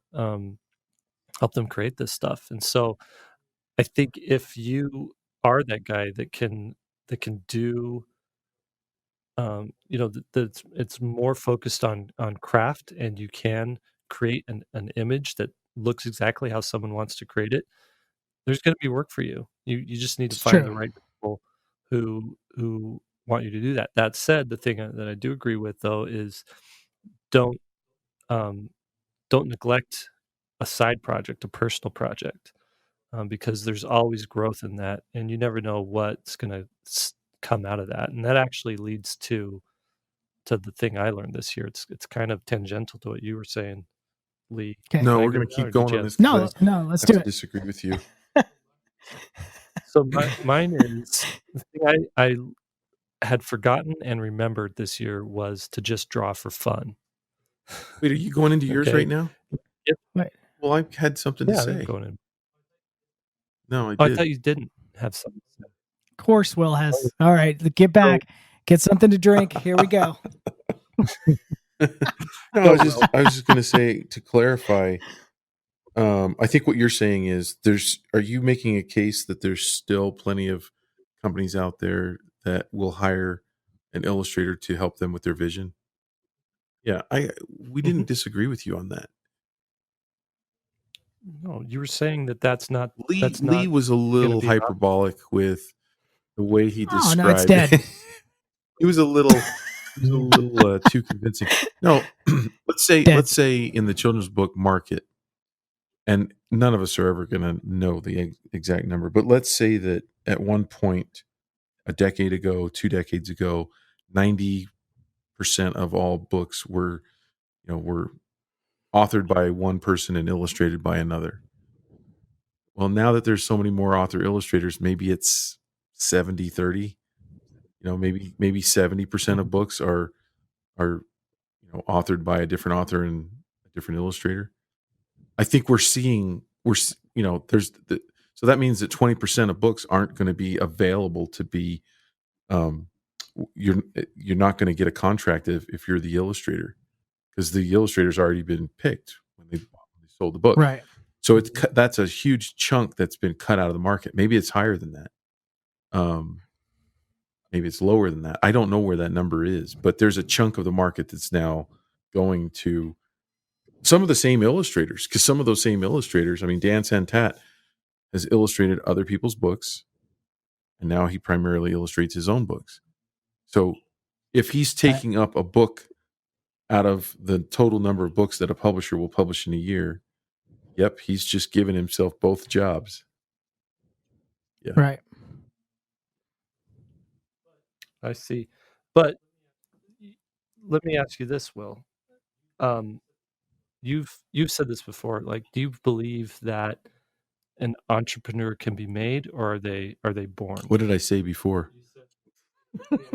create this stuff. And so I think if you are that guy that can do, it's more focused on craft, and you can create an image that looks exactly how someone wants to create it. There's going to be work for you. You just need to It's find true. the right people who want you to do that. That said, the thing that I do agree with though is don't um, don't neglect a side project, a personal project, because there's always growth in that, and you never know what's going to come out of that. And that actually leads to the thing I learned this year. It's kind of tangential to what you were saying, Lee. Okay. Did No, I we're agree going with to that, keep or did going you on have? this because I No, let's have do to it. disagree with you. So mine is the thing I had forgotten and remembered this year was to just draw for fun. Wait, are you going into yours Okay. right now? Yep. Wait, Well, I had something to Yeah, I'm say. going in. No, I Oh, I did. thought you didn't have something to say. of course, Will Oh, has. All right, get so back. Get something to drink. Here we go. No, go, Will. I was just going to say to clarify. I think what you're saying is are you making a case that there's still plenty of companies out there that will hire an illustrator to help them with their vision? Yeah, we Mhm. didn't disagree with you on that. No, you were saying that that's not that's Lee not was a gonna little be an option. hyperbolic with the way he Oh no, it's described dead. it. he was a little too convincing. No, Dead. let's say in the children's book market, and none of us are ever going to know the exact number, but let's say that at one point, a decade ago, 2 decades ago, 90% of all books were authored by one person and illustrated by another. Well, now that there's so many more author illustrators, maybe it's 70-30. Maybe 70% of Mhm. books are authored by a different author and a different illustrator. I think there's so that means that 20% of books aren't going to be available to be um you're not going to get a contract if you're the illustrator, because the illustrator's already been picked when they sold the book. Right. So that's a huge chunk that's been cut out of the market. Maybe it's higher than that. Maybe it's lower than that. I don't know where that number is, but there's a chunk of the market that's now going to some of the same illustrators, because some of those same illustrators, I mean, Dan Santat has illustrated other people's books, and now he primarily illustrates his own books. So if he's Right. taking up a book out of the total number of books that a publisher will publish in a year, yep, he's just given himself both jobs. Yeah. Right. I see. But y let me ask you this, Will. Um, you've said this before, like, do you believe that an entrepreneur can be made, or are they born? What did I say before?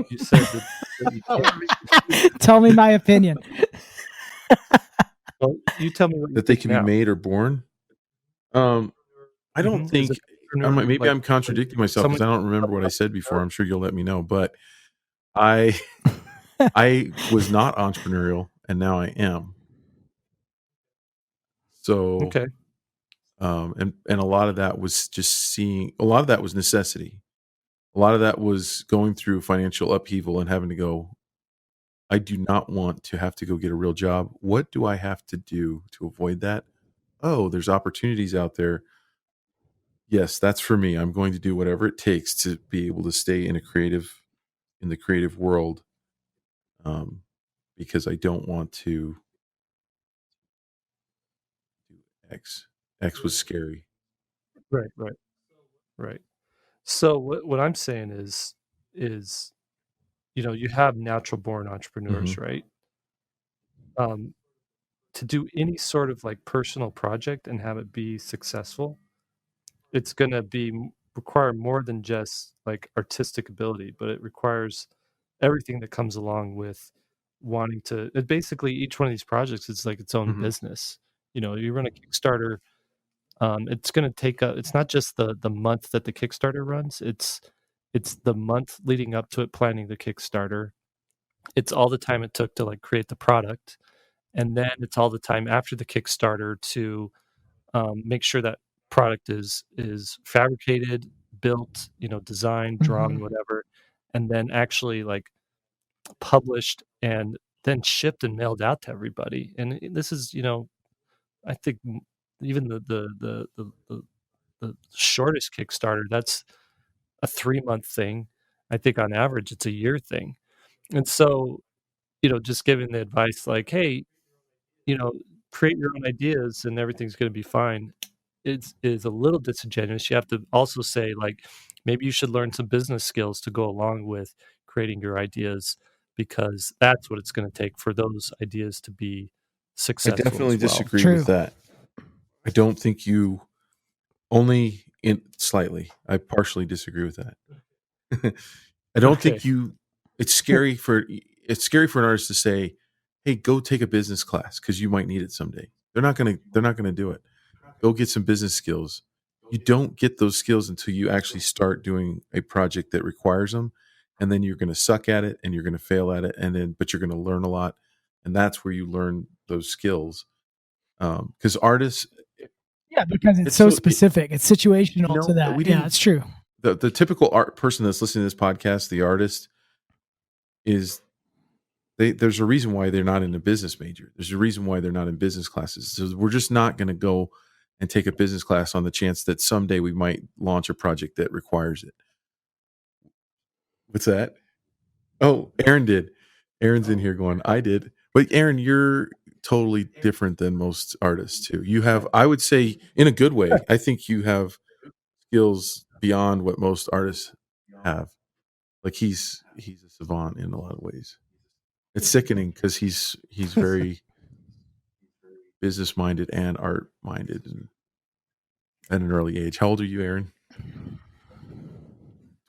You said that you can't Tell me my opinion. well, you tell me what you That they think can be now. made or born? Um, I don't Is an think entrepreneur maybe like I'm when contradicting myself someone because I don't remember what I said before. I'm sure you'll let me know, but I I was not entrepreneurial and now I am. So Okay. and a lot of that was just seeing a lot of that was necessity. a lot of that was going through financial upheaval and having to go, I do not want to have to go get a real job. What do I have to do to avoid that? Oh, there's opportunities out there. Yes, that's for me. I'm going to do whatever it takes to be able to stay in the creative world, because I don't want to do X. X was scary. Right, right, right. So what I'm saying is you have natural born entrepreneurs, Mhm. right? To do any sort of like personal project and have it be successful, it's gonna require more than just like artistic ability, but it requires everything that comes along with wanting to. Basically, each one of these projects is like its own Mhm. business. You run a Kickstarter. It's gonna take it's not just the month that the Kickstarter runs. It's the month leading up to it, planning the Kickstarter. It's all the time it took to like create the product, and then it's all the time after the Kickstarter to make sure that product is fabricated, built, designed, drawn, Mhm. whatever, and then actually like published and then shipped and mailed out to everybody. And this is, I think even the shortest Kickstarter, that's a 3-month thing. I think on average it's a year thing. And so, just giving the advice like, hey, you know, create your own ideas and everything's gonna be fine. Is a little disingenuous. You have to also say, like, maybe you should learn some business skills to go along with creating your ideas because that's what it's gonna take for those ideas to be I successful definitely as well. disagree with True. that. I don't think you only in slightly. I partially disagree with that. I don't Okay. think you it's scary for an artist to say, "Hey, go take a business class because you might need it someday." They're not gonna do it. Go get some business skills. You don't get those skills until you actually start doing a project that requires them, and then you're gonna suck at it and you're gonna fail at it, but you're gonna learn a lot, and that's where you learn those skills. Because artists, Yeah, because it's it's so so specific. It's situational to we that. Yeah, didn't it's true. the typical art person that's listening to this podcast, the artist is there's a reason why they're not in a business major. There's a reason why they're not in business classes. So we're just not going to go and take a business class on the chance that someday we might launch a project that requires it. What's that? Oh, Aaron did. Aaron's in here going, I did. But Aaron, you're totally different than most artists too. You have, I would say, in a good way, I think you have skills beyond what most artists have. Like he's a savant in a lot of ways. It's sickening because he's very business minded and art minded, and at an early age. How old are you, Aaron?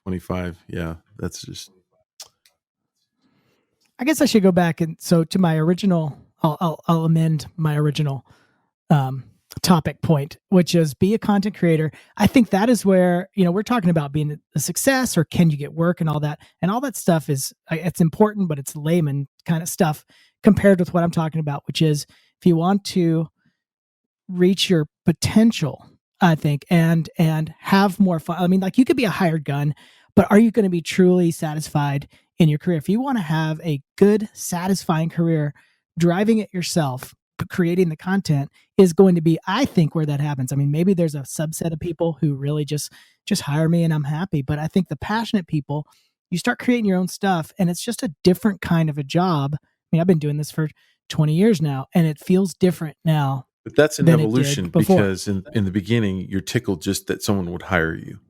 25. Yeah, that's just I guess I should go back and so to my original. I'll amend my original um, topic point, which is be a content creator. I think that is where we're talking about being a success or can you get work and all that stuff is it's important, but it's layman kind of stuff compared with what I'm talking about, which is if you want to reach your potential, I think, and have more fun. I mean, like you could be a hired gun, but are you going to be truly satisfied in your career? If you want to have a good, satisfying career, driving it yourself, creating the content is going to be, I think, where that happens. I mean, maybe there's a subset of people who really just hire me and I'm happy, but I think the passionate people, you start creating your own stuff, and it's just a different kind of a job. I mean, I've been doing this for 20 years now, and it feels different now but that's an than it evolution did before. because in the beginning you're tickled just that someone would hire you.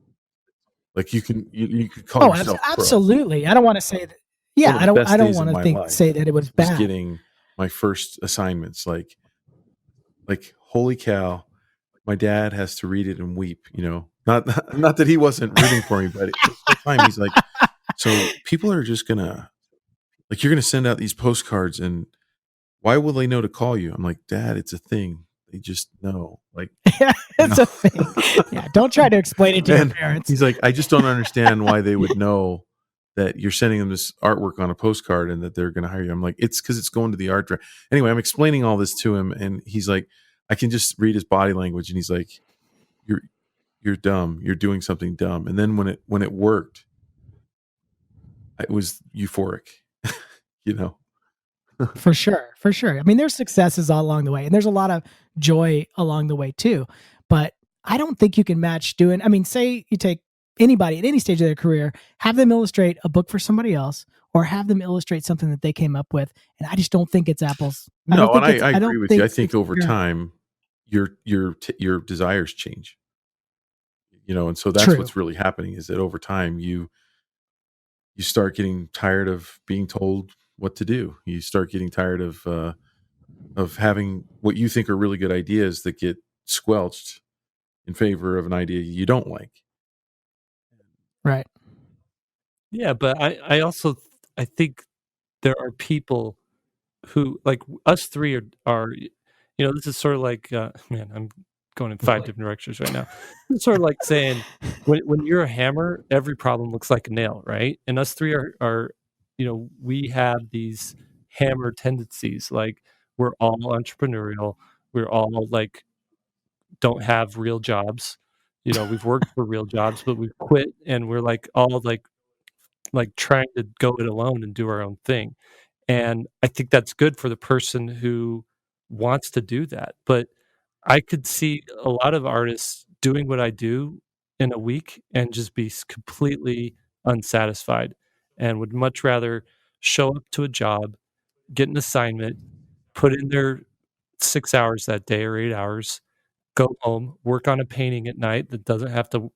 Like you could call Oh, yourself pro. absolutely. I don't want to say that. One Yeah, of the I best don't days want of to my say life that it was was bad. getting my first assignments. Like holy cow, my dad has to read it and weep. Not that he wasn't rooting for me, but this whole time he's like, so people are just gonna like you're gonna send out these postcards, and why will they know to call you? I'm like, Dad, it's a thing. They just know, like, Yeah, you it's know. a thing. Yeah, don't try to explain it to your And parents. he's like, I just don't understand why they would know that you're sending them this artwork on a postcard and that they're going to hire you. I'm like, it's because it's going to the art director. Anyway, I'm explaining all this to him, and he's like, I can just read his body language, and he's like, you're dumb. You're doing something dumb. And then when it worked, it was euphoric, you know. For sure. I mean, there's successes all along the way, and there's a lot of joy along the way too. But I don't think you can match doing. I mean, say you take anybody at any stage of their career, have them illustrate a book for somebody else, or have them illustrate something that they came up with, and I just don't think it's apples. No, and I don't agree with think you. I think it's over fair. time, your desires change, you know, and so that's True. what's really happening is that over time you start getting tired of being told what to do. You start getting tired of having what you think are really good ideas that get squelched in favor of an idea you don't like. Right. Yeah, but I also I think there are people who like us three are you know, this is sort of like man, I'm going in 5 different directions right now. It's sort of like saying when you're a hammer, every problem looks like a nail, right? And us three are you know, we have these hammer tendencies. Like we're all entrepreneurial. We're all like don't have real jobs. You know, we've worked for real jobs, but we've quit and we're like all like trying to go it alone and do our own thing. And I think that's good for the person who wants to do that. But I could see a lot of artists doing what I do in a week and just be completely unsatisfied and would much rather show up to a job, get an assignment, put in their 6 hours that day or 8 hours, go home, work on a painting at night that doesn't have to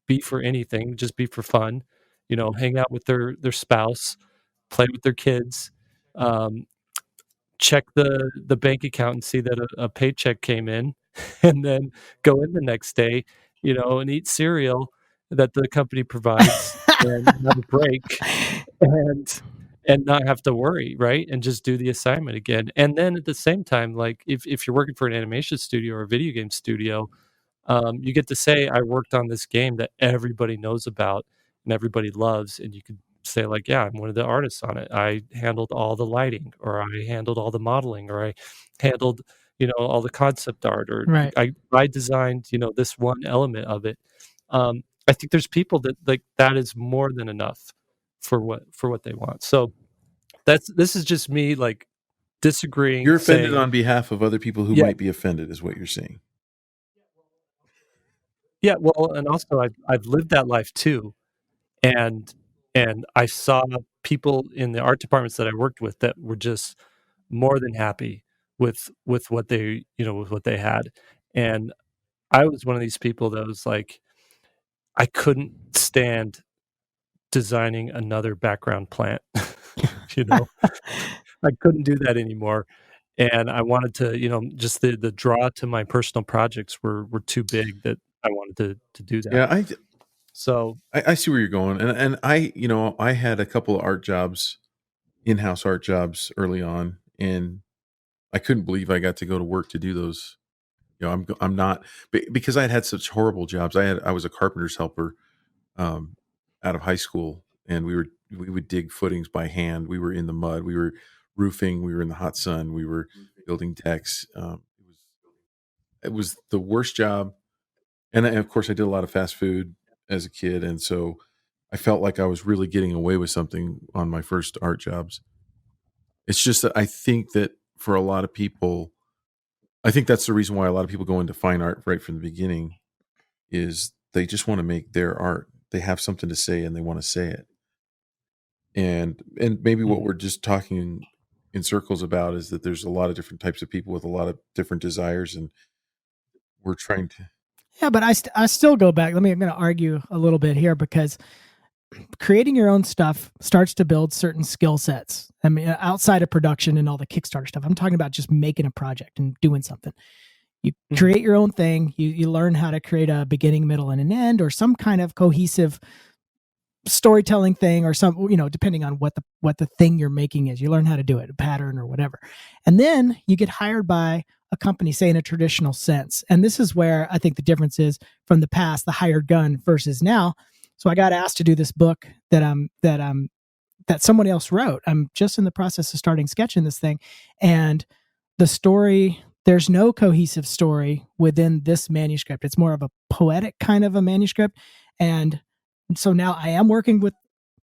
be for anything, just be for fun, you know, hang out with their spouse, play with their kids, um, check the bank account and see that a paycheck came in, and then go in the next day, you know, and eat cereal that the company provides and have a break and not have to worry, right? And just do the assignment again. And then at the same time, like if you're working for an animation studio or a video game studio, you get to say, "I worked on this game that everybody knows about and everybody loves," and you could say like, "Yeah, I'm one of the artists on it. I handled all the lighting, or I handled all the modeling, or I handled, you know, all the concept art, or Right. I designed, you know, this one element of it." I think there's people that like that is more than enough for what they want. So this is just me like disagreeing, You're offended saying, on behalf of other people who "Yeah, might be offended, is what you're saying. yeah." Well, and also I've lived that life too. And I saw people in the art departments that I worked with that were just more than happy with what they, you know, with what they had. And I was one of these people that was like, I couldn't stand designing another background plant. You know, I couldn't do that anymore. And I wanted to, you know, just the draw to my personal projects were too big that I wanted to do that. Yeah, So I see where you're going, and I, you know, I had a couple of art jobs, in-house art jobs early on, and I couldn't believe I got to go to work to do those. You know, I'm not because I had such horrible jobs. I was a carpenter's helper out of high school, and we would dig footings by hand. We were in the mud. We were roofing. We were in the hot sun. We were building decks. It was the worst job, and of course, I did a lot of fast food as a kid, and so I felt like I was really getting away with something on my first art jobs. It's just that I think that for a lot of people, I think that's the reason why a lot of people go into fine art right from the beginning is they just want to make their art. They have something to say and they want to say it. And maybe what we're just talking in circles about is that there's a lot of different types of people with a lot of different desires, and we're trying to. Yeah, but I still go back. I'm going to argue a little bit here because creating your own stuff starts to build certain skill sets. I mean, outside of production and all the Kickstarter stuff, I'm talking about just making a project and doing something. You create your own thing. You learn how to create a beginning, middle, and an end, or some kind of cohesive storytelling thing, or some, you know, depending on what the thing you're making is. You learn how to do it, a pattern or whatever, and then you get hired by a company, say in a traditional sense. And this is where I think the difference is from the past, the hired gun versus now. So I got asked to do this book that someone else wrote. I'm just in the process of starting sketching this thing, and the story, there's no cohesive story within this manuscript. It's more of a poetic kind of a manuscript. And so now I am working with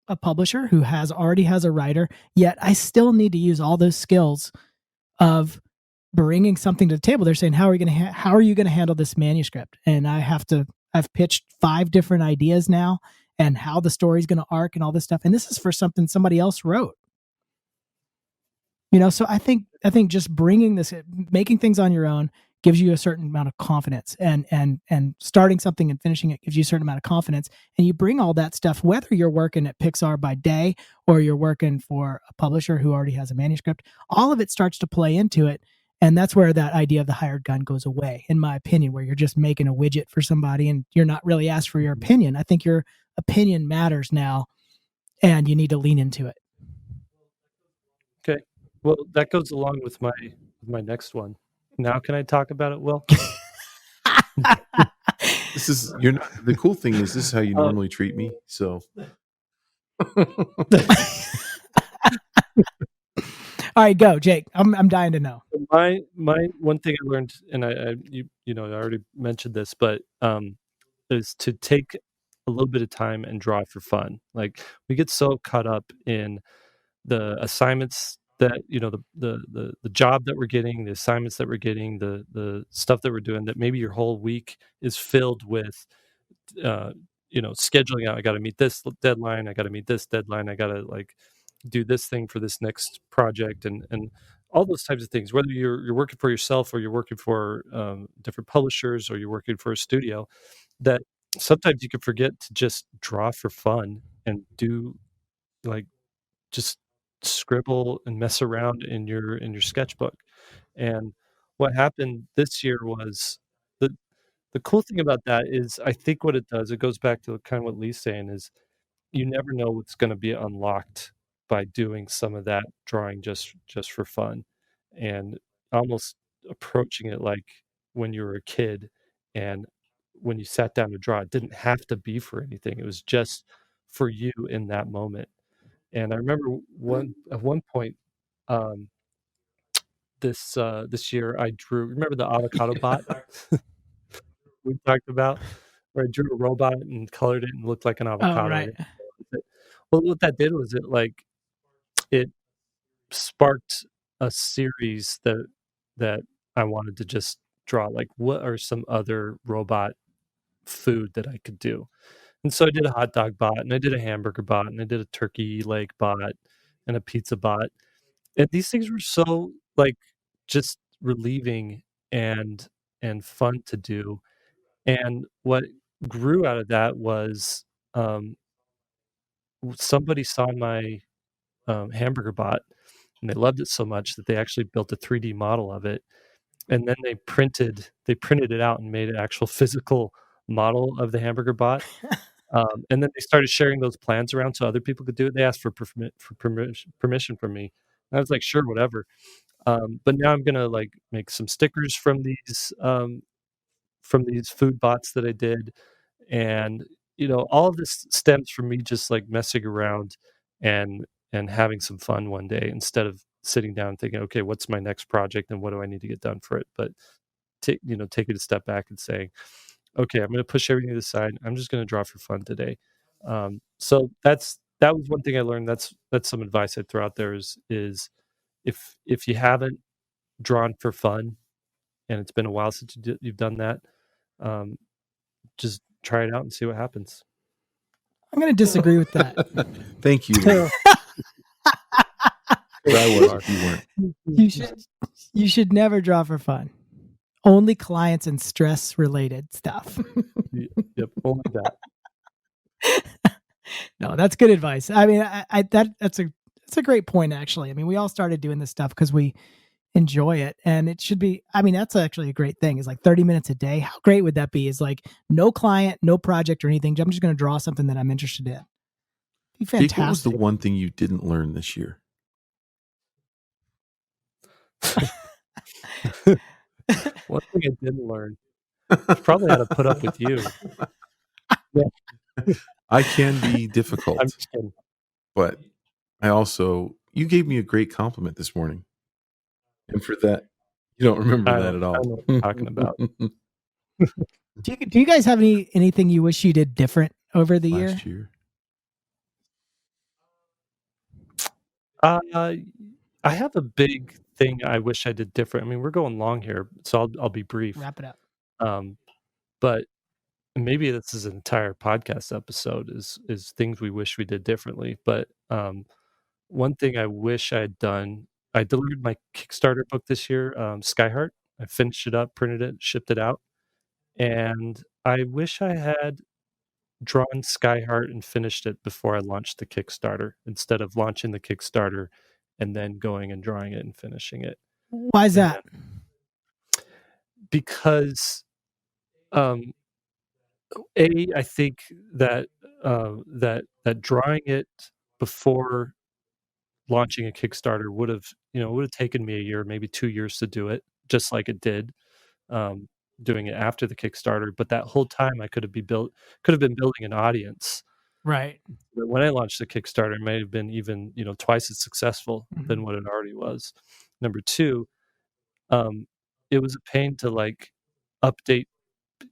a publisher who already has a writer, yet I still need to use all those skills of bringing something to the table. They're saying, how are you going to handle this manuscript? And I've pitched 5 different ideas now and how the story's going to arc and all this stuff. And this is for something somebody else wrote. So I think just making things on your own gives you a certain amount of confidence, and starting something and finishing it gives you a certain amount of confidence. And you bring all that stuff, whether you're working at Pixar by day or you're working for a publisher who already has a manuscript, all of it starts to play into it. And that's where that idea of the hired gun goes away, in my opinion, where you're just making a widget for somebody and you're not really asked for your opinion. I think your opinion matters now, and you need to lean into it. Okay. Well, that goes along with my next one. Now can I talk about it, Will? The cool thing is this is how you normally treat me. So all right, go, Jake. I'm dying to know. My one thing I learned, and I already mentioned this, but is to take a little bit of time and draw for fun. Like, we get so caught up in the assignments that the job that we're getting, the assignments that we're getting, the stuff that we're doing, that maybe your whole week is filled with scheduling out. I got to meet this deadline. I got to meet this deadline. I got to do this thing for this next project, and all those types of things. Whether you're working for yourself or you're working for different publishers or you're working for a studio, that sometimes you can forget to just draw for fun and do just scribble and mess around in your sketchbook. And what happened this year was the cool thing about that is, I think what it does, it goes back to kind of what Lee's saying, is you never know what's going to be unlocked by doing some of that drawing just for fun, and almost approaching it like when you were a kid, and when you sat down to draw, it didn't have to be for anything. It was just for you in that moment. And I remember at one point this year, I drew. Remember the avocado bot we talked about, where I drew a robot and colored it and looked like an avocado. Oh, right. Well, what that did was it sparked a series that I wanted to just draw. Like, what are some other robot food that I could do? And so I did a hot dog bot, and I did a hamburger bot, and I did a turkey leg bot, and a pizza bot. And these things were so just relieving and fun to do. And what grew out of that was somebody saw my hamburger bot, and they loved it so much that they actually built a 3D model of it, and then they printed it out and made an actual physical model of the hamburger bot. And then they started sharing those plans around so other people could do it. They asked for permission from me. And I was like, sure, whatever. But now I'm gonna make some stickers from these food bots that I did, and all of this stems from me just messing around and having some fun one day, instead of sitting down and thinking, okay, what's my next project and what do I need to get done for it? But taking a step back and saying, okay, I'm going to push everything to the side. I'm just going to draw for fun today. So that was one thing I learned. That's some advice I'd throw out there is if you haven't drawn for fun and it's been a while since you've done that, just try it out and see what happens. I'm going to disagree with that. Thank you. You should never draw for fun. Only clients and stress related stuff. Yep, only that. No, that's good advice. I mean, that's a great point, actually. I mean, we all started doing this stuff because we enjoy it, and it should be. I mean, that's actually a great thing. Is 30 minutes a day. How great would that be? Is no client, no project or anything. I'm just going to draw something that I'm interested in. Be fantastic. Jake, what was the one thing you didn't learn this year? One thing I didn't learn is probably how to put up with you. Yeah. I can be difficult. I'm just kidding. But you gave me a great compliment this morning. And for that, you don't remember that at all. I know what you're talking about. Do you guys have anything you wish you did different over the year? Last year? I have a big thing I wish I did different. I mean, we're going long here, so I'll be brief. Wrap it up. But maybe this is an entire podcast episode is things we wish we did differently. But one thing I wish I had done, I delivered my Kickstarter book this year, Skyheart. I finished it up, printed it, shipped it out, and I wish I had drawn Skyheart and finished it before I launched the Kickstarter, instead of launching the Kickstarter and then going and drawing it and finishing it. Why is that? Because I think that that drawing it before launching a Kickstarter would have taken me a year, maybe 2 years to do it, just like it did doing it after the Kickstarter. But that whole time I could have been building an audience. Right. But when I launched the Kickstarter, it may have been even twice as successful than what it already was. Number two, it was a pain to like update.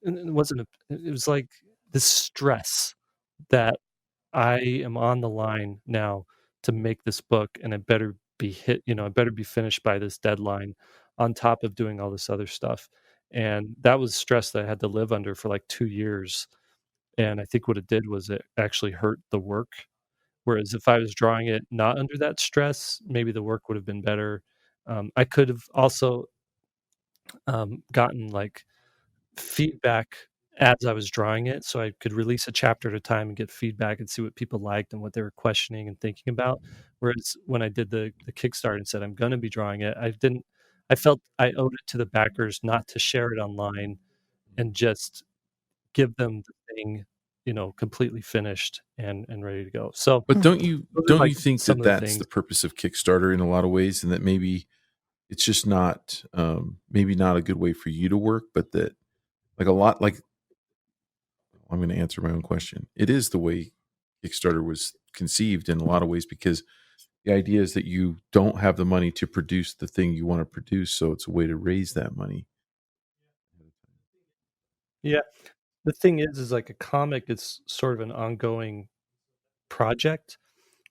And it was like this stress that I am on the line now to make this book, and it better be it better be finished by this deadline, on top of doing all this other stuff. And that was stress that I had to live under for like 2 years. And I think what it did was it actually hurt the work. Whereas if I was drawing it not under that stress, maybe the work would have been better. I could have also gotten like feedback as I was drawing it, so I could release a chapter at a time and get feedback and see what people liked and what they were questioning and thinking about. Whereas when I did the Kickstarter and said I'm going to be drawing it, I felt I owed it to the backers not to share it online and just give them the thing completely finished and ready to go. So But don't you think some that of the that's the things. purpose of Kickstarter in a lot of ways, and that maybe it's just not maybe not a good way for you to work, but that I'm going to answer my own question. It is the way Kickstarter was conceived in a lot of ways, because the idea is that you don't have the money to produce the thing you want to produce, so it's a way to raise that money. Yeah. The thing is like a comic is sort of an ongoing project.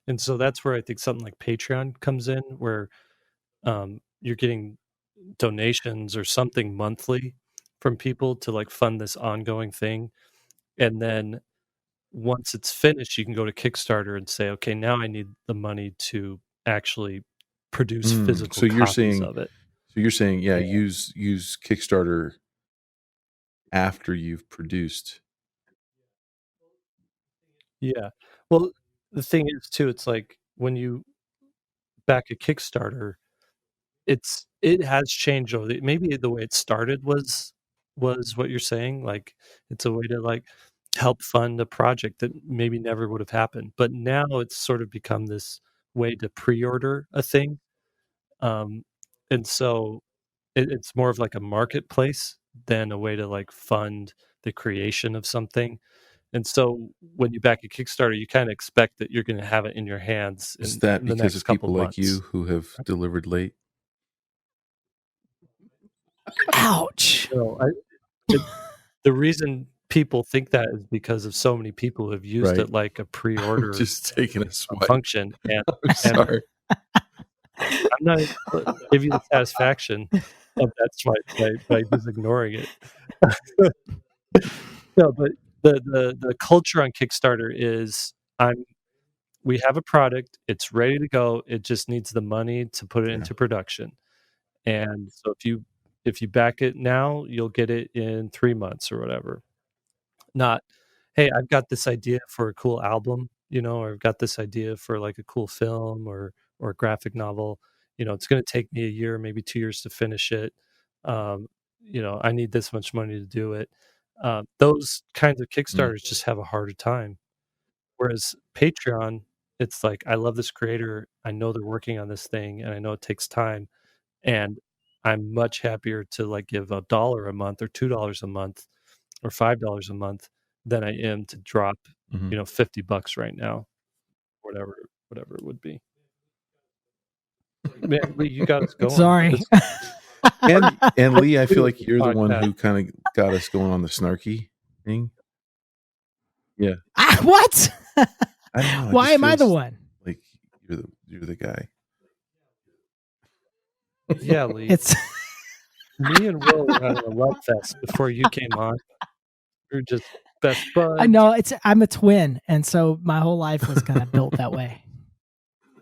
And so that's where I think something like Patreon comes in, where you're getting donations or something monthly from people to like fund this ongoing thing. And then once it's finished, you can go to Kickstarter and say, okay, now I need the money to actually produce physical So you're copies saying, of it. yeah, use Kickstarter after you've produced. Yeah. Well, the thing is too, it's like when you back a Kickstarter, it has changed over maybe the way it started was what you're saying. Like it's a way to like help fund a project that maybe never would have happened. But now it's sort of become this way to pre-order a thing. And so it's more of like a marketplace than a way to like fund the creation of something. And so when you back a Kickstarter, you kind of expect that you're going to have it in your hands Is in that the because next of couple people like months. you who have delivered late? Ouch. The reason people think that is because of so many people who have used it like a pre-order just taking a swipe. function. And I'm sorry. I'm not going to give you the satisfaction of that swipe by just ignoring it. No, but the culture on Kickstarter is we have a product, it's ready to go, it just needs the money to put it into production. And so if you back it now, you'll get it in 3 months or whatever. Not, hey, I've got this idea for a cool album, or I've got this idea for like a cool film or a graphic novel. It's going to take me a year, maybe 2 years to finish it. I need this much money to do it. Those kinds of Kickstarters just have a harder time. Whereas Patreon, it's like, I love this creator. I know they're working on this thing and I know it takes time. And I'm much happier to like give $1 a month or $2 a month or $5 a month than I am to drop, $50 right now, whatever it would be. Man, Lee, you got us going. Sorry. And Lee, I feel like you're the one who kind of got us going on the snarky thing. Yeah. What? I don't know. Why am I the one? Like you're the guy. Yeah, Lee. It's Me and Will were having a love fest before you came on. We were just best buds. I know I'm a twin, and so my whole life was kind of built that way.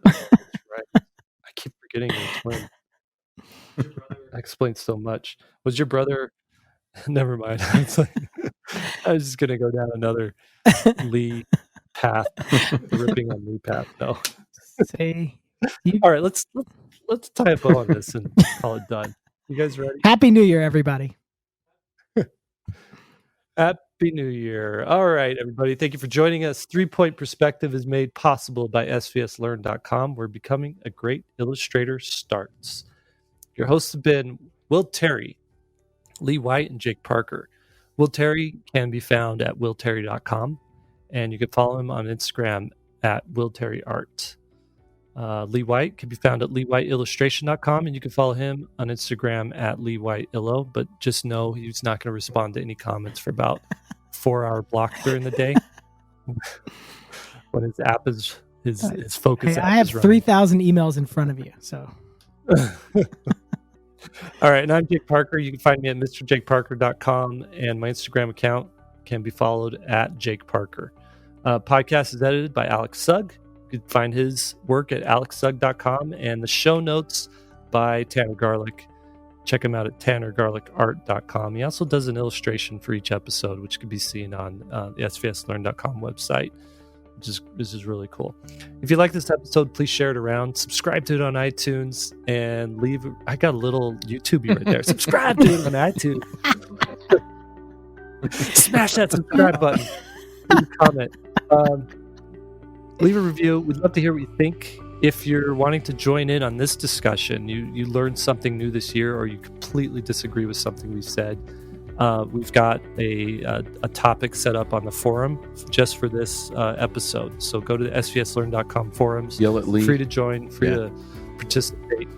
That's right. I keep forgetting you're a twin. That explains so much. Was your brother? Never mind. I was just gonna go down another Lee path, ripping on Lee path. No. See, All right, let's tie a bow on this and call it done. You guys ready? Happy New Year, everybody. Happy New Year. All right, everybody. Thank you for joining us. 3-Point Perspective is made possible by SVSLearn.com, where becoming a great illustrator starts. Your hosts have been Will Terry, Lee White, and Jake Parker. Will Terry can be found at willterry.com, and you can follow him on Instagram at willterryart. Lee White can be found at leewhiteillustration.com, and you can follow him on Instagram at leewhiteillo, but just know he's not going to respond to any comments for about 4-hour block during the day when his app is his focus app I have is running. 3,000 emails in front of you, so All right, and I'm Jake Parker. You can find me at mrjakeparker.com, and my Instagram account can be followed at Jake Parker. Podcast is edited by Alex Sugg. You can find his work at alexsugg.com, and the show notes by Tanner Garlick. Check him out at tannergarlickart.com. He also does an illustration for each episode, which can be seen on the SVSLearn.com website, which is really cool. If you like this episode, please share it around. Subscribe to it on iTunes, and leave. I got a little YouTube right there. Subscribe to it on iTunes. Smash that subscribe button. Leave a comment. Leave a review. We'd love to hear what you think. If you're wanting to join in on this discussion, you learned something new this year, or you completely disagree with something we said, we've got a topic set up on the forum just for this episode. So go to the svslearn.com forums. Yell at Lee. Free to join, free to participate.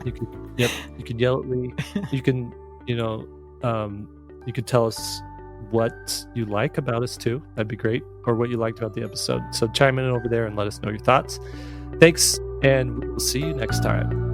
You can yell at Lee. You can, you can tell us what you like about us too. That'd be great. Or what you liked about the episode. So chime in over there and let us know your thoughts. Thanks, and we'll see you next time.